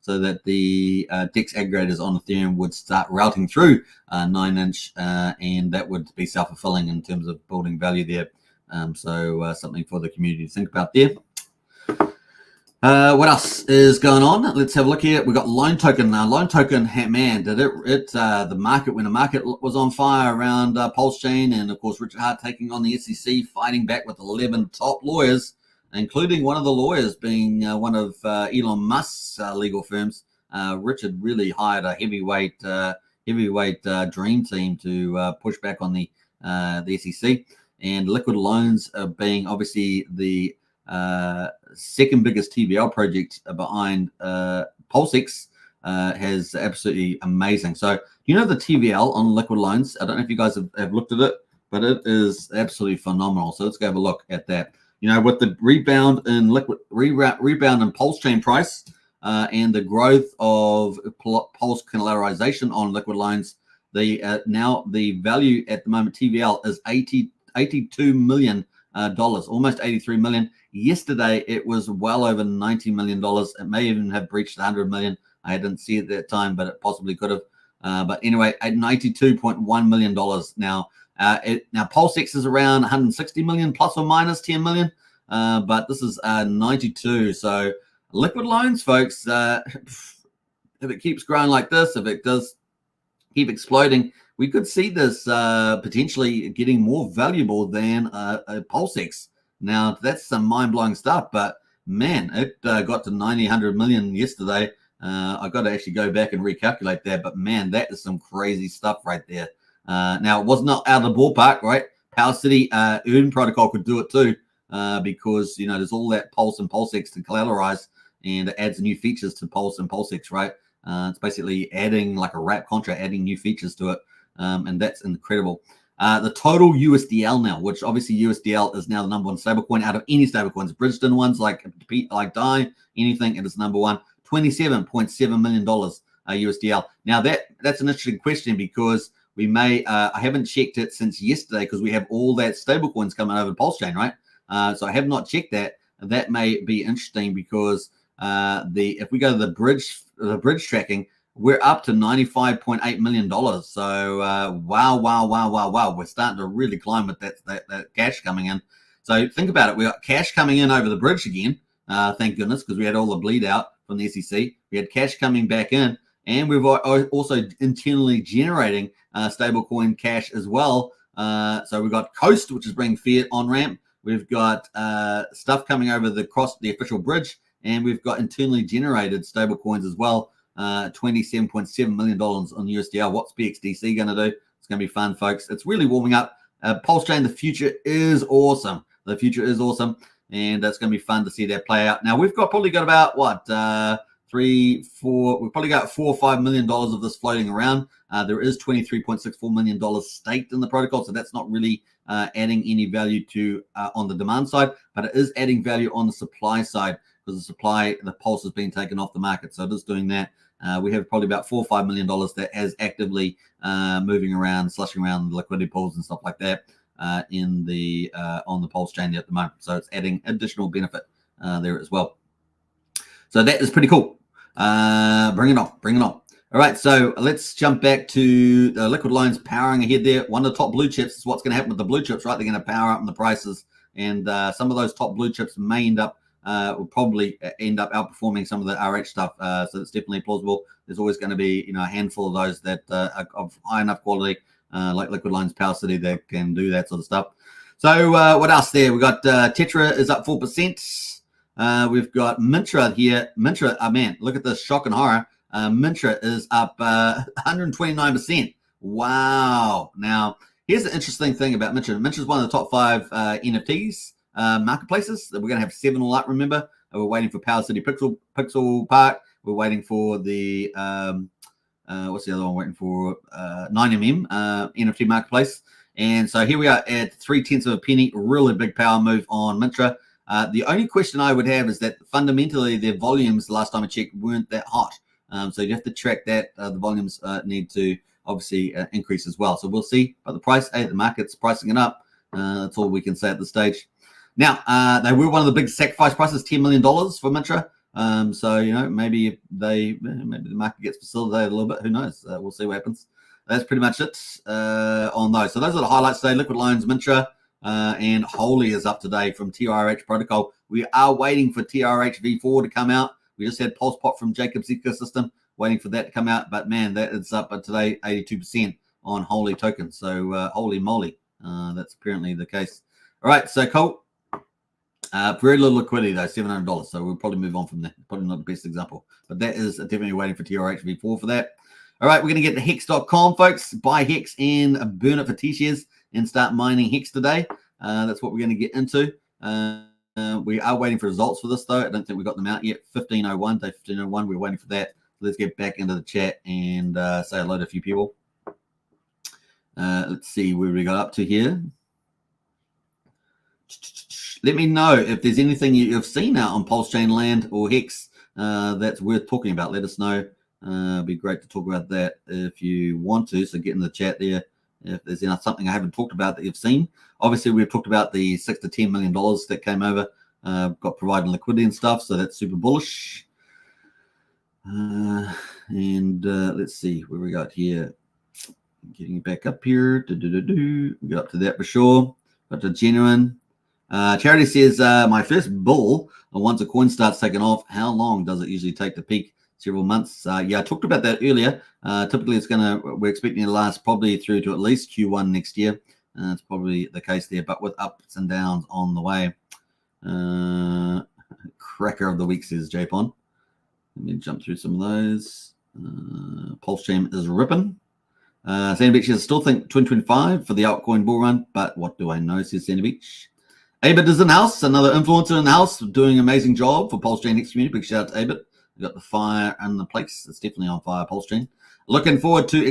Speaker 1: so that the DEX aggregators on Ethereum would start routing through 9-inch, and that would be self-fulfilling in terms of building value there. So something for the community to think about there. What else is going on? Let's have a look here. We've got Loan Token. Loan Token, man, did the market, when the market was on fire around Pulsechain, and of course Richard Hart taking on the SEC, fighting back with 11 top lawyers, including one of the lawyers being one of Elon Musk's legal firms. Richard really hired a heavyweight dream team to push back on the SEC, and liquid loans being obviously the second biggest TVL project behind Pulsechain has absolutely amazing. So you know the TVL on liquid loans? I don't know if you guys have looked at it, but it is absolutely phenomenal. So let's go have a look at that. With the rebound in rebound in Pulsechain price and the growth of Pulse collateralization on liquid loans, now the value at the moment TVL is $82 million, almost $83 million. Yesterday it was well over $90 million. It may even have breached $100 million. I didn't see it at that time, but it possibly could have. But anyway, at $92.1 million now. Now Pulsechain is around 160 million plus or minus 10 million, but this is 92. So liquid loans, folks, if it keeps growing like this, if it does keep exploding, we could see this potentially getting more valuable than a Pulsechain. Now, that's some mind-blowing stuff, but man, it got to 90, 100 million yesterday. I got to actually go back and recalculate that, but man, that is some crazy stuff right there. Now, it was not out of the ballpark, right? Power City Earn protocol could do it too, because there's all that Pulse and Pulsechain to collateralize, and it adds new features to Pulse and Pulsechain, right? It's basically adding like a wrap contract, adding new features to it, and that's incredible. The total USDL now, which obviously USDL is now the number one stablecoin out of any stablecoins, Bridgestone ones like DAI, anything, it is number one. $27.7 million USDL. Now that's an interesting question because we may, I haven't checked it since yesterday because we have all that stablecoins coming over Pulsechain, right? So I have not checked that. That may be interesting because if we go to the bridge tracking, we're up to $95.8 million. So wow. We're starting to really climb with that cash coming in. So think about it. We got cash coming in over the bridge again. Thank goodness, because we had all the bleed out from the SEC. We had cash coming back in, and we've also internally generating stablecoin cash as well. So we've got Coast, which is bringing fiat on ramp. We've got stuff coming over across the official bridge, and we've got internally generated stablecoins as well. $27.7 million on USDL. What's PXDC going to do? It's going to be fun, folks. It's really warming up. Pulsechain, the future is awesome. The future is awesome, and it's going to be fun to see that play out. Now, we've probably got about, we've probably got $4 or $5 million of this floating around. There is $23.64 million staked in the protocol, so that's not really adding any value to on the demand side, but it is adding value on the supply side because the Pulse has been taken off the market, so it is doing that. We have probably about $4 or $5 million that is actively moving around, slushing around liquidity pools and stuff like that on the Pulsechain at the moment. So it's adding additional benefit there as well. So that is pretty cool. Bring it on. All right, so let's jump back to liquid loans powering ahead there. One of the top blue chips is what's going to happen with the blue chips, right? They're going to power up in the prices, and some of those top blue chips may will probably end up outperforming some of the RH stuff. So it's definitely plausible. There's always going to be a handful of those that are of high enough quality, like Liquid Loans, Power City, that can do that sort of stuff. So what else there? We got Tetra is up 4%. We've got Mintra here. Mintra, man, look at this shock and horror. Mintra is up 129%. Wow. Now, here's the interesting thing about Mintra. Mintra is one of the top 5 NFTs marketplaces. We're going to have 7 all up, remember. We're waiting for Power City Pixel Park. We're waiting for the, what's the other one we're waiting for? 9mm NFT marketplace. And so here we are at 0.3 of a penny, really big power move on Mintra. The only question I would have is that fundamentally their volumes, the last time I checked, weren't that hot. So you have to track that. The volumes need to obviously increase as well. So we'll see. But the price, the market's pricing it up. That's all we can say at this stage. Now, they were one of the big sacrifice prices, $10 million for Mintra. So, you know, maybe the market gets facilitated a little bit. Who knows? We'll see what happens. That's pretty much it on those. So those are the highlights today. Liquid Loans, Mintra, and Holy is up today from TRH Protocol. We are waiting for TRH V4 to come out. We just had Pulse Pop from Jacob's Ecosystem, waiting for that to come out. But, man, that is up today 82% on Holy token. So, holy moly, that's apparently the case. All right, so cool. Very little liquidity, though, $700. So we'll probably move on from that. Probably not the best example. But that is definitely waiting for TRH V4 for that. All right, we're going to get to Hex.com, folks. Buy Hex and burn it for T-shares and start mining Hex today. That's what we're going to get into. We are waiting for results for this, though. I don't think we got them out yet. 1501, day 1501. We're waiting for that. Let's get back into the chat and say hello to a few people. Let's see where we got up to here. Let me know if there's anything you've seen out on Pulsechain land or Hex that's worth talking about. Let us know. It'd be great to talk about that if you want to. So get in the chat there if there's something I haven't talked about that you've seen. Obviously, we've talked about the $6 to $10 million that came over, got provided liquidity and stuff. So that's super bullish. And let's see where we got here. Getting it back up here. We got up to that for sure. Got to genuine. Charity says, my first bull, once a coin starts taking off, how long does it usually take to peak? Several months. Yeah, I talked about that earlier. Typically, we're expecting it to last probably through to at least Q1 next year. That's probably the case there, but with ups and downs on the way. Cracker of the week, says Japon. Let me jump through some of those. Pulsechain is ripping. Sandy Beach, I still think 2025 for the altcoin bull run, but what do I know, says Sandy Beach. Abit is in the house, another influencer in the house, doing an amazing job for Pulsechain Hex community. Big shout out to Abit. We got the fire in the place. It's definitely on fire, Pulsechain. Looking forward to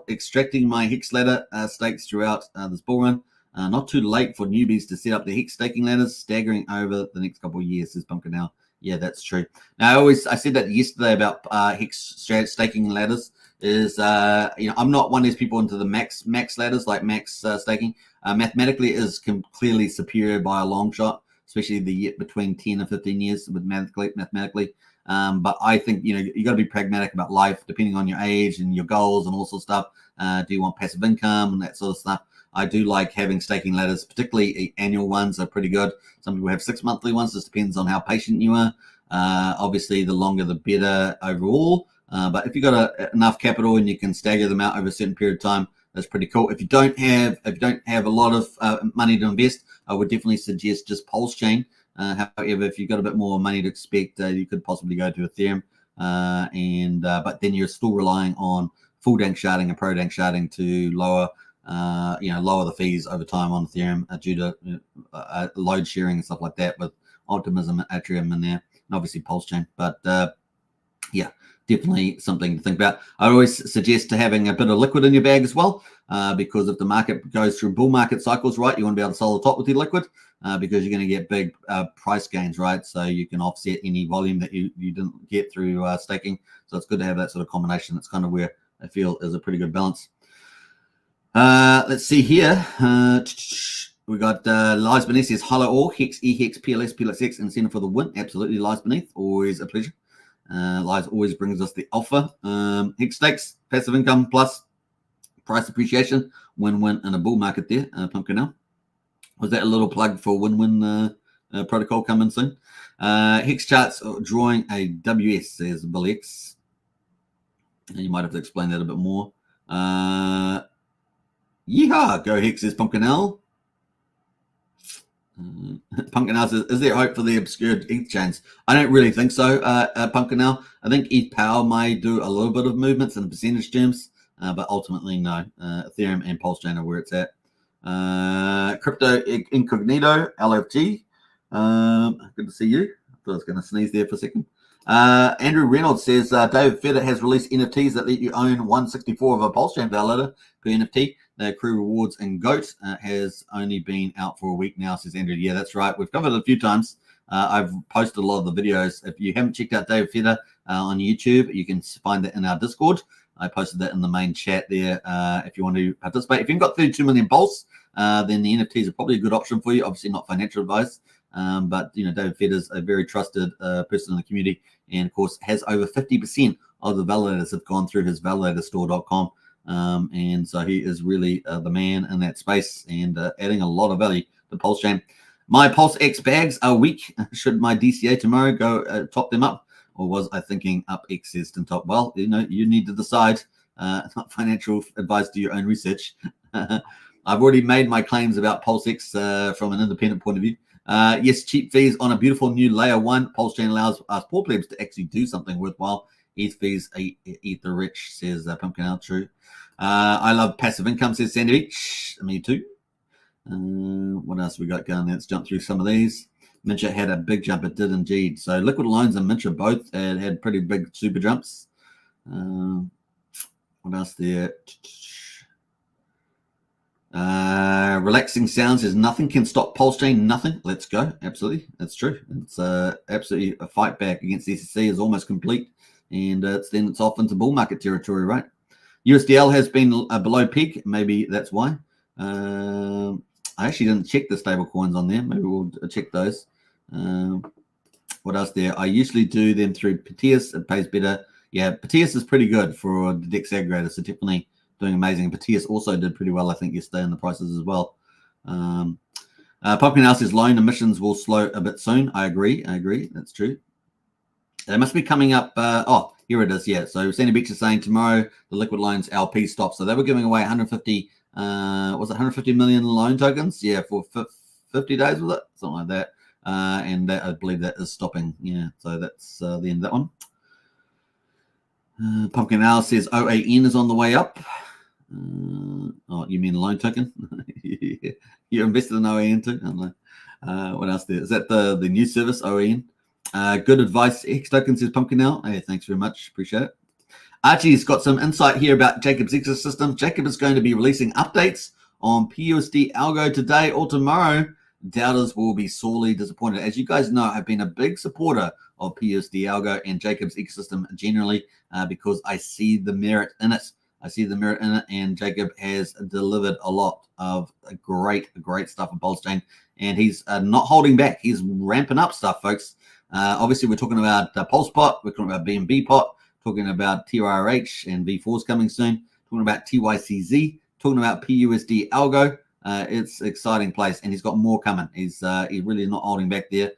Speaker 1: extracting my Hex ladder stakes throughout this bull run. Not too late for newbies to set up the Hex staking ladders, staggering over the next couple of years, says Pumpkin now. Yeah, that's true. Now, I said that yesterday about Hex staking ladders. I'm not one of these people into the max ladders, like max staking. Mathematically is clearly superior by a long shot, especially the year between 10 and 15 years mathematically. But I think, you got to be pragmatic about life, depending on your age and your goals and all sorts of stuff. Do you want passive income and that sort of stuff? I do like having staking ladders, particularly annual ones are pretty good. Some people have 6 monthly ones. Just depends on how patient you are. Obviously, the longer the better overall. But if you've got enough capital and you can stagger them out over a certain period of time, that's pretty cool. If you don't have a lot of money to invest, I would definitely suggest just Pulsechain. However, if you've got a bit more money to expect, you could possibly go to Ethereum. But then you're still relying on full dank sharding and pro dank sharding to lower the fees over time on Ethereum due to load sharing and stuff like that with Optimism and Atrium in there, and obviously Pulsechain. But yeah, definitely something to think about. I always suggest to having a bit of liquid in your bag as well, because if the market goes through bull market cycles, right, you want to be able to sell the top with your liquid, because you're going to get big price gains, right? So you can offset any volume that you didn't get through staking. So it's good to have that sort of combination. That's kind of where I feel is a pretty good balance. Let's see here. We got Lies Beneath says, hello all, Hex, EHEX, PLS, PLSX, and Center for the win. Absolutely, Lies Beneath, always a pleasure. Lies always brings us the alpha. Hex stakes, passive income plus price appreciation, win-win in a bull market there. Pumpkin now. Was that a little plug for win-win protocol coming soon? Hex charts drawing a WS, says Bill X. You might have to explain that a bit more. Yeehaw, go Hex, says Pumpkin L. Pumpkin L says, is there hope for the obscured ETH chains? I don't really think so, Pumpkin L. I think ETH Power may do a little bit of movements in percentage terms, but ultimately, no. Ethereum and Pulsechain are where it's at. Crypto Incognito, LFG. Good to see you. I thought I was going to sneeze there for a second. Andrew Reynolds says, David Feder has released NFTs that let you own 164 of a Pulsechain validator per NFT. Crew Rewards and GOAT has only been out for a week now, says Andrew. Yeah, that's right. We've covered it a few times. I've posted a lot of the videos. If you haven't checked out David Feder on YouTube, you can find that in our Discord. I posted that in the main chat there if you want to participate. If you've got 32 million Pulse, then the NFTs are probably a good option for you. Obviously not financial advice, but David Feder's a very trusted person in the community, and of course has over 50% of the validators have gone through his validatorstore.com. And so he is really the man in that space and adding a lot of value to Pulsechain. My Pulse X bags are weak. Should my DCA tomorrow go top them up? Or was I thinking up X's to top? Well, you need to decide. Not financial advice, do your own research. I've already made my claims about Pulse X from an independent point of view. Yes, cheap fees on a beautiful new layer 1. Pulsechain allows us poor plebs to actually do something worthwhile. ETH fees eat the rich, says Pumpkin Out. True. I love passive income, says Sandy Beach. Me too. What else we got going? Let's jump through some of these. Mincha had a big jump. It did indeed. So Liquid Loans and Mincha both had pretty big super jumps. What else there? Relaxing Sounds says nothing can stop Pulsechain. Nothing. Let's go. Absolutely. That's true. It's absolutely a fight back against SEC is almost complete. And it's off into bull market territory, right? USDL has been below peak. Maybe that's why. I actually didn't check the stable coins on there. Maybe we'll check those. What else there? I usually do them through Petius. It pays better. Yeah, Petius is pretty good for the DEX aggregator. So definitely doing amazing. Petius also did pretty well, I think, yesterday in the prices as well. Pumpkin House says loan emissions will slow a bit soon. I agree. That's true. They must be coming up. Oh, here it is. Yeah. So Sandy Beach is saying tomorrow the Liquid Loans LP stops. So they were giving away 150. Was it 150 million loan tokens? Yeah, for 50 days with it, something like that. And that, I believe that is stopping. Yeah. So that's the end of that one. Pumpkin Owl says OAN is on the way up. Oh, you mean a loan token? You invested in OAN too? I don't know. What else there? Is that the new service, OAN? Good advice. Hex Token says Pumpkin Owl. Hey, thanks very much. Appreciate it. Archie's got some insight here about Jacob's ecosystem. Jacob is going to be releasing updates on PUSD Algo today or tomorrow. Doubters will be sorely disappointed. As you guys know, I've been a big supporter of PUSD Algo and Jacob's ecosystem generally because I see the merit in it. And Jacob has delivered a lot of great stuff on Pulsechain, and he's not holding back. He's ramping up stuff, folks. Obviously, we're talking about PulsePot, we're talking about BNB Pot, talking about TRH and V4s coming soon, talking about TYCZ, talking about PUSD Algo. It's an exciting place, and he's got more coming. He's really not holding back there.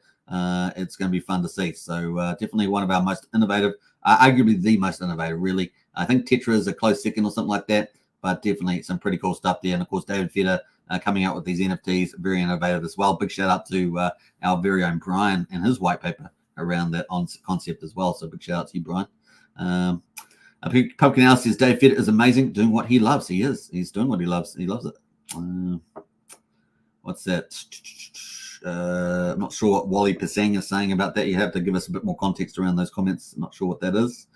Speaker 1: It's going to be fun to see. So definitely one of our most innovative, arguably the most innovative, really. I think Tetra is a close second or something like that, but definitely some pretty cool stuff there. And of course, David Feder coming out with these NFTs, very innovative as well. Big shout out to our very own Brian and his white paper around that concept as well. So big shout out to you, Brian. I think Pumpkin Owl says Dave Feder is amazing, doing what he loves. He is. He's doing what he loves. He loves it. What's that? I'm not sure what Wally Pasang is saying about that. You have to give us a bit more context around those comments. I'm not sure what that is.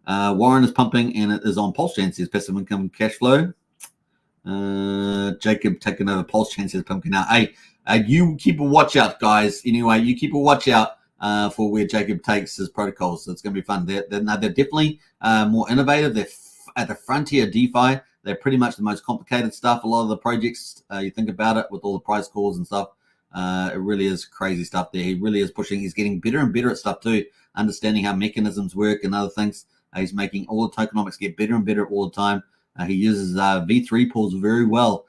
Speaker 1: Warren is pumping, and it is on Pulsechain, says passive income cash flow. Jacob taking over Pulsechain, says Pumpkin Out. Hey, you keep a watch out, guys. Anyway, you keep a watch out for where Jacob takes his protocols. So it's going to be fun. They're definitely more innovative. They're at the frontier of DeFi. They're pretty much the most complicated stuff. A lot of the projects, you think about it with all the price calls and stuff, it really is crazy stuff there. He really is pushing. He's getting better and better at stuff too, understanding how mechanisms work and other things. He's making all the tokenomics get better and better all the time. He uses V3 pools very well.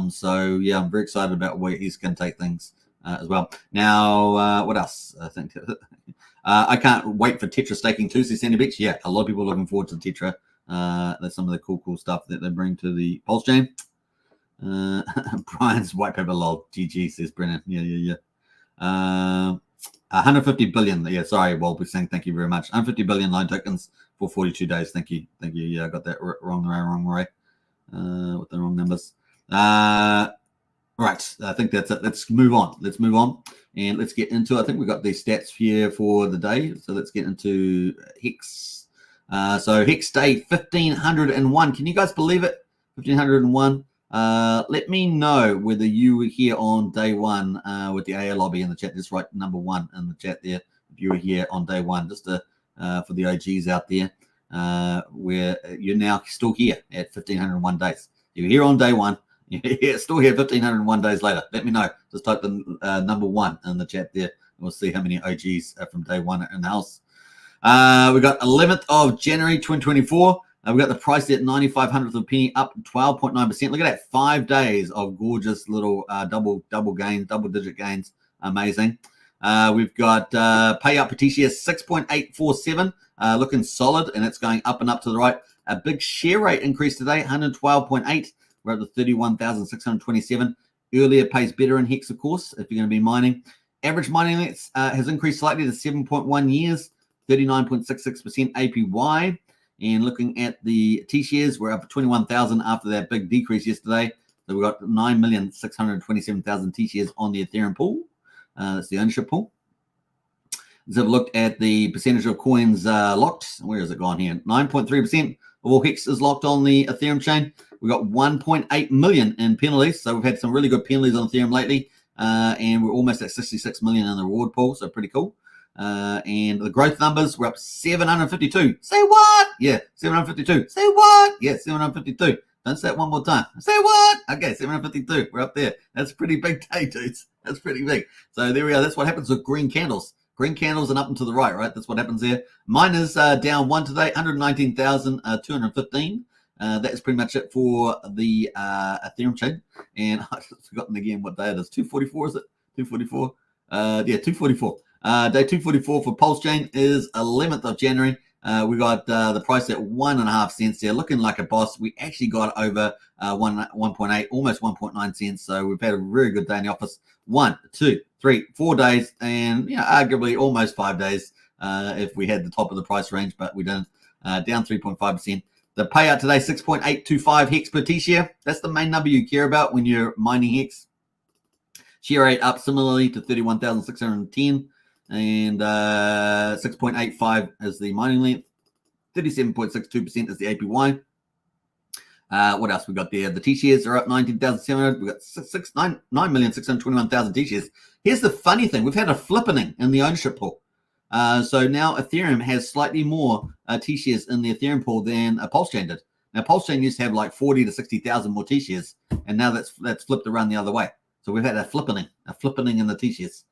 Speaker 1: So, yeah, I'm very excited about where he's going to take things as well. Now, what else? I think I can't wait for Tetra staking too, says Sandy Beach. Yeah, a lot of people are looking forward to Tetra. That's some of the cool stuff that they bring to the Pulsechain. Brian's white paper lol. GG, says Brennan. Yeah. 150 billion. Yeah, sorry, Walt was saying thank you very much. 150 billion loan tokens for 42 days. Thank you. Yeah, I got that wrong way. With the wrong numbers. Right, I think that's it. Let's move on. And let's get into, I think we got these stats here for the day. So let's get into Hex. So Hex day 1501. Can you guys believe it? 1501. Let me know whether you were here on day one with the AL lobby in the chat. Just write number 1 in the chat there if you were here on day one, just for the OGs out there, where you're now still here at 1,501 days. You're here on day one. You're still here 1,501 days later. Let me know. Just type the number 1 in the chat there. We'll see how many OGs from day one are in the house. We got 11th of January 2024. We got the price at 95 of a penny, up 12.9%. Look at that, 5 days of gorgeous little double gains, double-digit gains. Amazing. We've got payout per TCS 6.847, looking solid, and it's going up and up to the right. A big share rate increase today, 112.8. We're up to 31,627. Earlier pays better in Hex, of course, if you're going to be mining. Average mining length has increased slightly to 7.1 years, 39.66% APY. And looking at the T-shares, we're up to 21,000 after that big decrease yesterday. So we've got 9,627,000 T-shares on the Ethereum pool. That's the ownership pool. Let's have a look at the percentage of coins locked. Where has it gone here? 9.3% of all Hex is locked on the Ethereum chain. We've got 1.8 million in penalties. So we've had some really good penalties on Ethereum lately. And we're almost at 66 million in the reward pool. So pretty cool. And the growth numbers, we're up 752. Say what? Yeah, 752. Say what? Yeah, 752. Don't say it one more time. Say what? Okay, 752. We're up there. That's a pretty big day, dudes. That's pretty big. So there we are. That's what happens with green candles. Green candles and up and to the right, right? That's what happens there. Miners down 1 today, 119,215. That is pretty much it for the Ethereum chain. And I've forgotten again what day it is. 244, is it? 244? Yeah, 244. Day 244 for Pulsechain is 11th of January. We got the price at 1.5 cents there, looking like a boss. We actually got over 1.8, almost 1.9 cents. So we've had a very good day in the office. 1, 2, 3, 4 days, and arguably almost 5 days if we had the top of the price range, but we didn't. Down 3.5%. The payout today, 6.825 Hex per T-share. That's the main number you care about when you're mining Hex. Share rate up similarly to 31,610. And 6.85 is the mining length. 37.62% is the APY. What else we got there? The T-shares are up 19,700. We've got 9,621,000 T-shares. Here's the funny thing. We've had a flippening in the ownership pool. So now Ethereum has slightly more T-shares in the Ethereum pool than Pulsechain did. Now, Pulsechain used to have like 40 to 60,000 more T-shares, and now that's flipped around the other way. So we've had a flippening in the T-shares.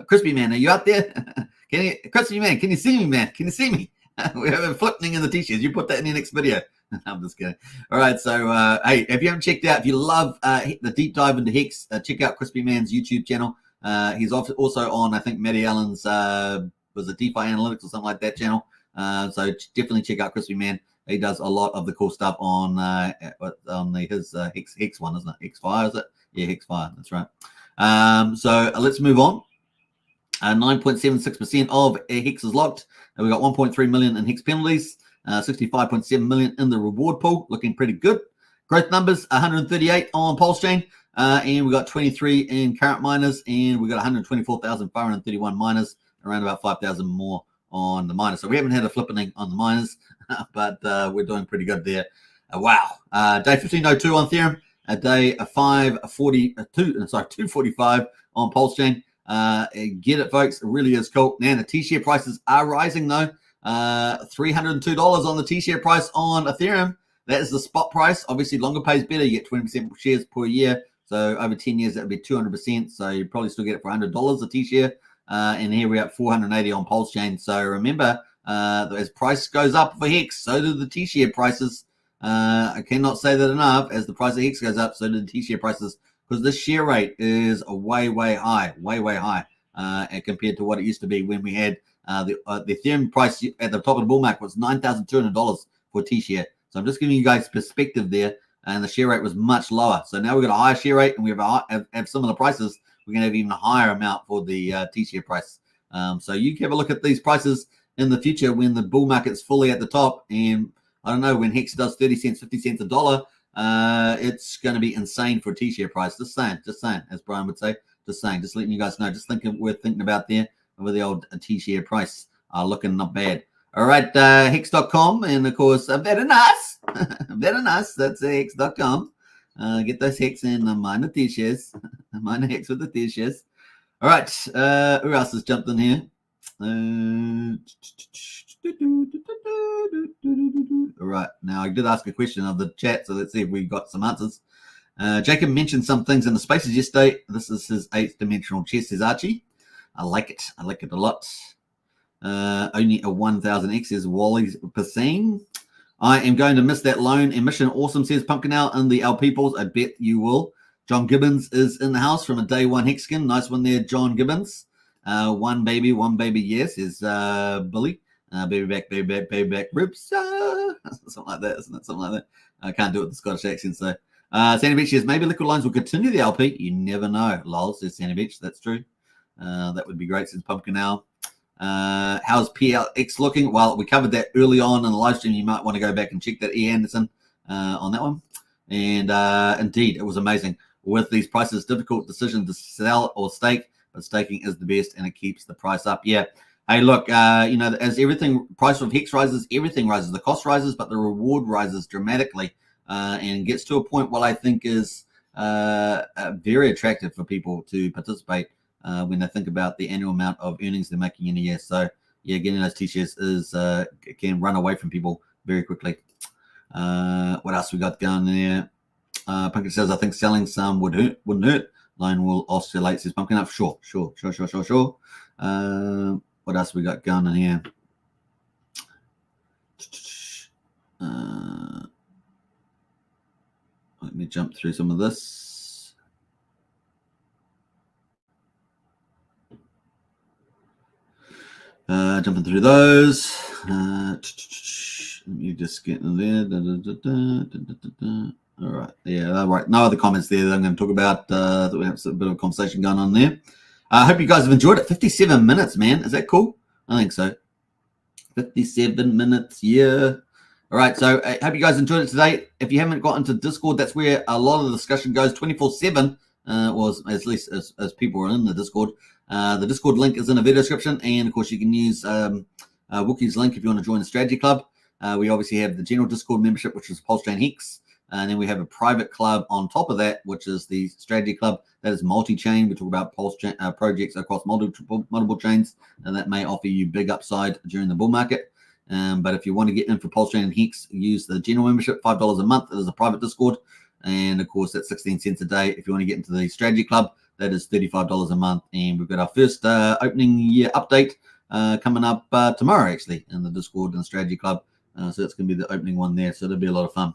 Speaker 1: Crispy Man, are you out there? Crispy Man, can you see me, man? Can you see me? We have a flippening in the T-shirts. You put that in your next video. I'm just kidding. All right, so hey, if you haven't checked out, if you love the deep dive into Hex, check out Crispy Man's YouTube channel. He's also on, I think, Matty Allen's was it DeFi Analytics or something like that channel. So definitely check out Crispy Man. He does a lot of the cool stuff on his Hex one, isn't it? Hexfire, is it? Yeah, Hexfire. That's right. So let's move on. 9.76% of Hex is locked. We've got 1.3 million in Hex penalties, 65.7 million in the reward pool, looking pretty good. Growth numbers, 138 on Pulsechain, and we've got 23 in current miners, and we've got 124,531 miners, around about 5,000 more on the miners. So we haven't had a flippening on the miners, but we're doing pretty good there. Wow. Day 1502 on Ethereum, day 245 on Pulsechain. Get it, folks. It really is cool. Now, the T-share prices are rising, though. $302 on the T-share price on Ethereum. That is the spot price. Obviously, longer pays better. You get 20% shares per year. So over 10 years, that would be 200%. So you probably still get it for $100 a T-share. And here we're at 480 on Pulsechain. So remember, as price goes up for Hex, so do the T-share prices. I cannot say that enough. As the price of Hex goes up, so do the T-share prices. Because the share rate is way, way high, compared to what it used to be when we had the Ethereum price at the top of the bull market was $9,200 for T-share. So I'm just giving you guys perspective there, and the share rate was much lower. So now we've got a higher share rate, and we have similar prices. We're going to have even a higher amount for the T-share price. So you can have a look at these prices in the future when the bull market's fully at the top, and I don't know, when Hex does 30 cents, 50 cents a dollar, it's going to be insane for a T-share price. Just saying, as Brian would say, just letting you guys know, worth thinking about there with the old T-share price looking not bad. All right, Hex.com, and of course, better than us, that's Hex.com. Get those Hex and mine the T-shares. Mine the Hex with the T-shares. All right. Who else has jumped in here? All right. Now, I did ask a question of the chat, so let's see if we got some answers. Jacob mentioned some things in the spaces yesterday. This is his 8th dimensional chest, says Archie. I like it. I like it a lot. Only a 1000x, says Wally Passine. I am going to miss that loan emission. Awesome, says Pumpkin Owl in the LP pools. I bet you will. John Gibbons is in the house from a day one Hexkin. Nice one there, John Gibbons. One baby, yes, is Billy. Baby back, ribs. Something like that, isn't it? Something like that. I can't do it with the Scottish accent, so. Sandy Beach says, maybe Liquid Lines will continue the LP. You never know. Lol, says Sandy Beach. That's true. That would be great, says Pumpkin Owl. How's PLX looking? Well, we covered that early on in the live stream. You might want to go back and check that, E. Anderson, on that one. And indeed, it was amazing. With these prices, difficult decision to sell or stake, but staking is the best and it keeps the price up. Yeah. Hey, look, as everything, price of Hex rises, everything rises. The cost rises, but the reward rises dramatically and gets to a point what I think is very attractive for people to participate when they think about the annual amount of earnings they're making in a year. So, yeah, getting those T-shares can run away from people very quickly. What else we got going there? Pumpkin says, I think selling some wouldn't hurt. Line will oscillate, says Pumpkin up. Sure. What else we got going on here? Let me jump through some of this. Jumping through those. Let me just get in there. All right. Yeah, all right. No other comments there that I'm going to talk about. We have a bit of a conversation going on there. I hope you guys have enjoyed it. 57 minutes, man. Is that cool? I think so. 57 minutes, yeah. All right. So I hope you guys enjoyed it today. If you haven't got into Discord, that's where a lot of the discussion goes 24/7, or at least as people are in the Discord. The Discord link is in the video description. And, of course, you can use Wookie's link if you want to join the Strategy Club. We obviously have the general Discord membership, which is Pulsechain Hex. And then we have a private club on top of that, which is the Strategy Club. That is multi-chain. We talk about Pulsechain projects across multiple chains, and that may offer you big upside during the bull market. But if you want to get in for Pulsechain and Hex, use the general membership, $5 a month. It is a private Discord. And, of course, that's 16 cents a day. If you want to get into the Strategy Club, that is $35 a month. And we've got our first opening year update coming up tomorrow, actually, in the Discord and the Strategy Club. So that's going to be the opening one there. So it'll be a lot of fun.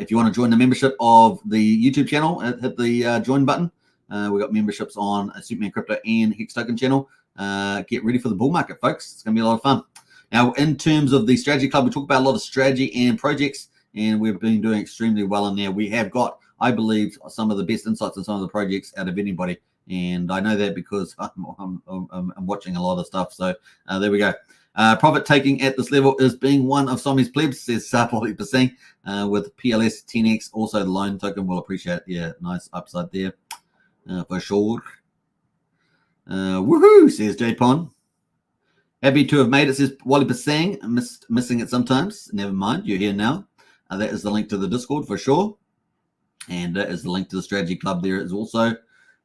Speaker 1: If you want to join the membership of the YouTube channel, hit the join button. We've got memberships on Superman Crypto and Hex Token channel. Get ready for the bull market, folks. It's going to be a lot of fun. Now, in terms of the Strategy Club, we talk about a lot of strategy and projects, and we've been doing extremely well in there. We have got, I believe, some of the best insights on some of the projects out of anybody, and I know that because I'm watching a lot of stuff. So there we go. Profit taking at this level is being one of Somi's plebs, says Polly Passing, with PLS 10x. Also, the loan token will appreciate. Yeah, nice upside there for sure. Woohoo, says J Pon. Happy to have made it, says Wally Passing. Missing it sometimes. Never mind, you're here now. That is the link to the Discord for sure. And that is the link to the Strategy Club there is also.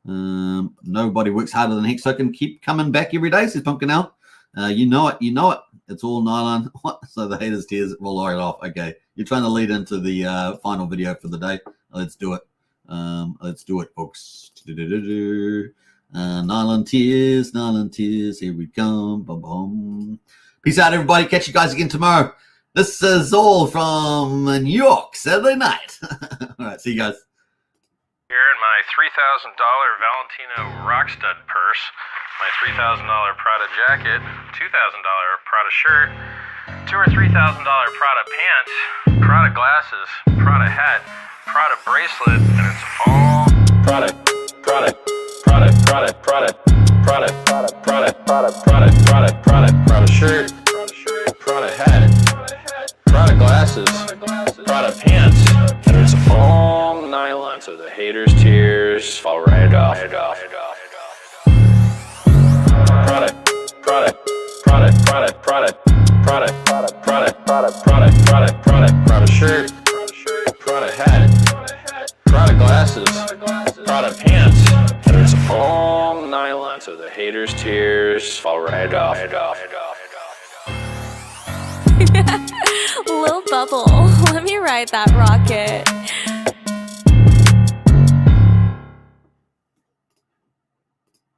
Speaker 1: Nobody works harder than Hex Token. Keep coming back every day, says Pumpkin Owl. You know it. It's all nylon. So the haters' tears will lure it off. Okay, you're trying to lead into the final video for the day. Let's do it. Folks. Nylon tears. Here we come. Boom. Peace out, everybody. Catch you guys again tomorrow. This is all from New York, Saturday night. All right, see you guys.
Speaker 2: Here in my $3,000 Valentino Rockstud purse, my $3,000 Prada jacket, $2,000 Prada shirt, $2,000 or $3,000 Prada pants, Prada glasses, Prada hat, Prada bracelet, and it's all Prada shirt, Prada hat, Prada glasses, Prada pants, and it's all nylon, so the haters' tears fall right off. Prada shirt, Prada hat, all right off.
Speaker 3: Lil Bubble, let me ride that rocket.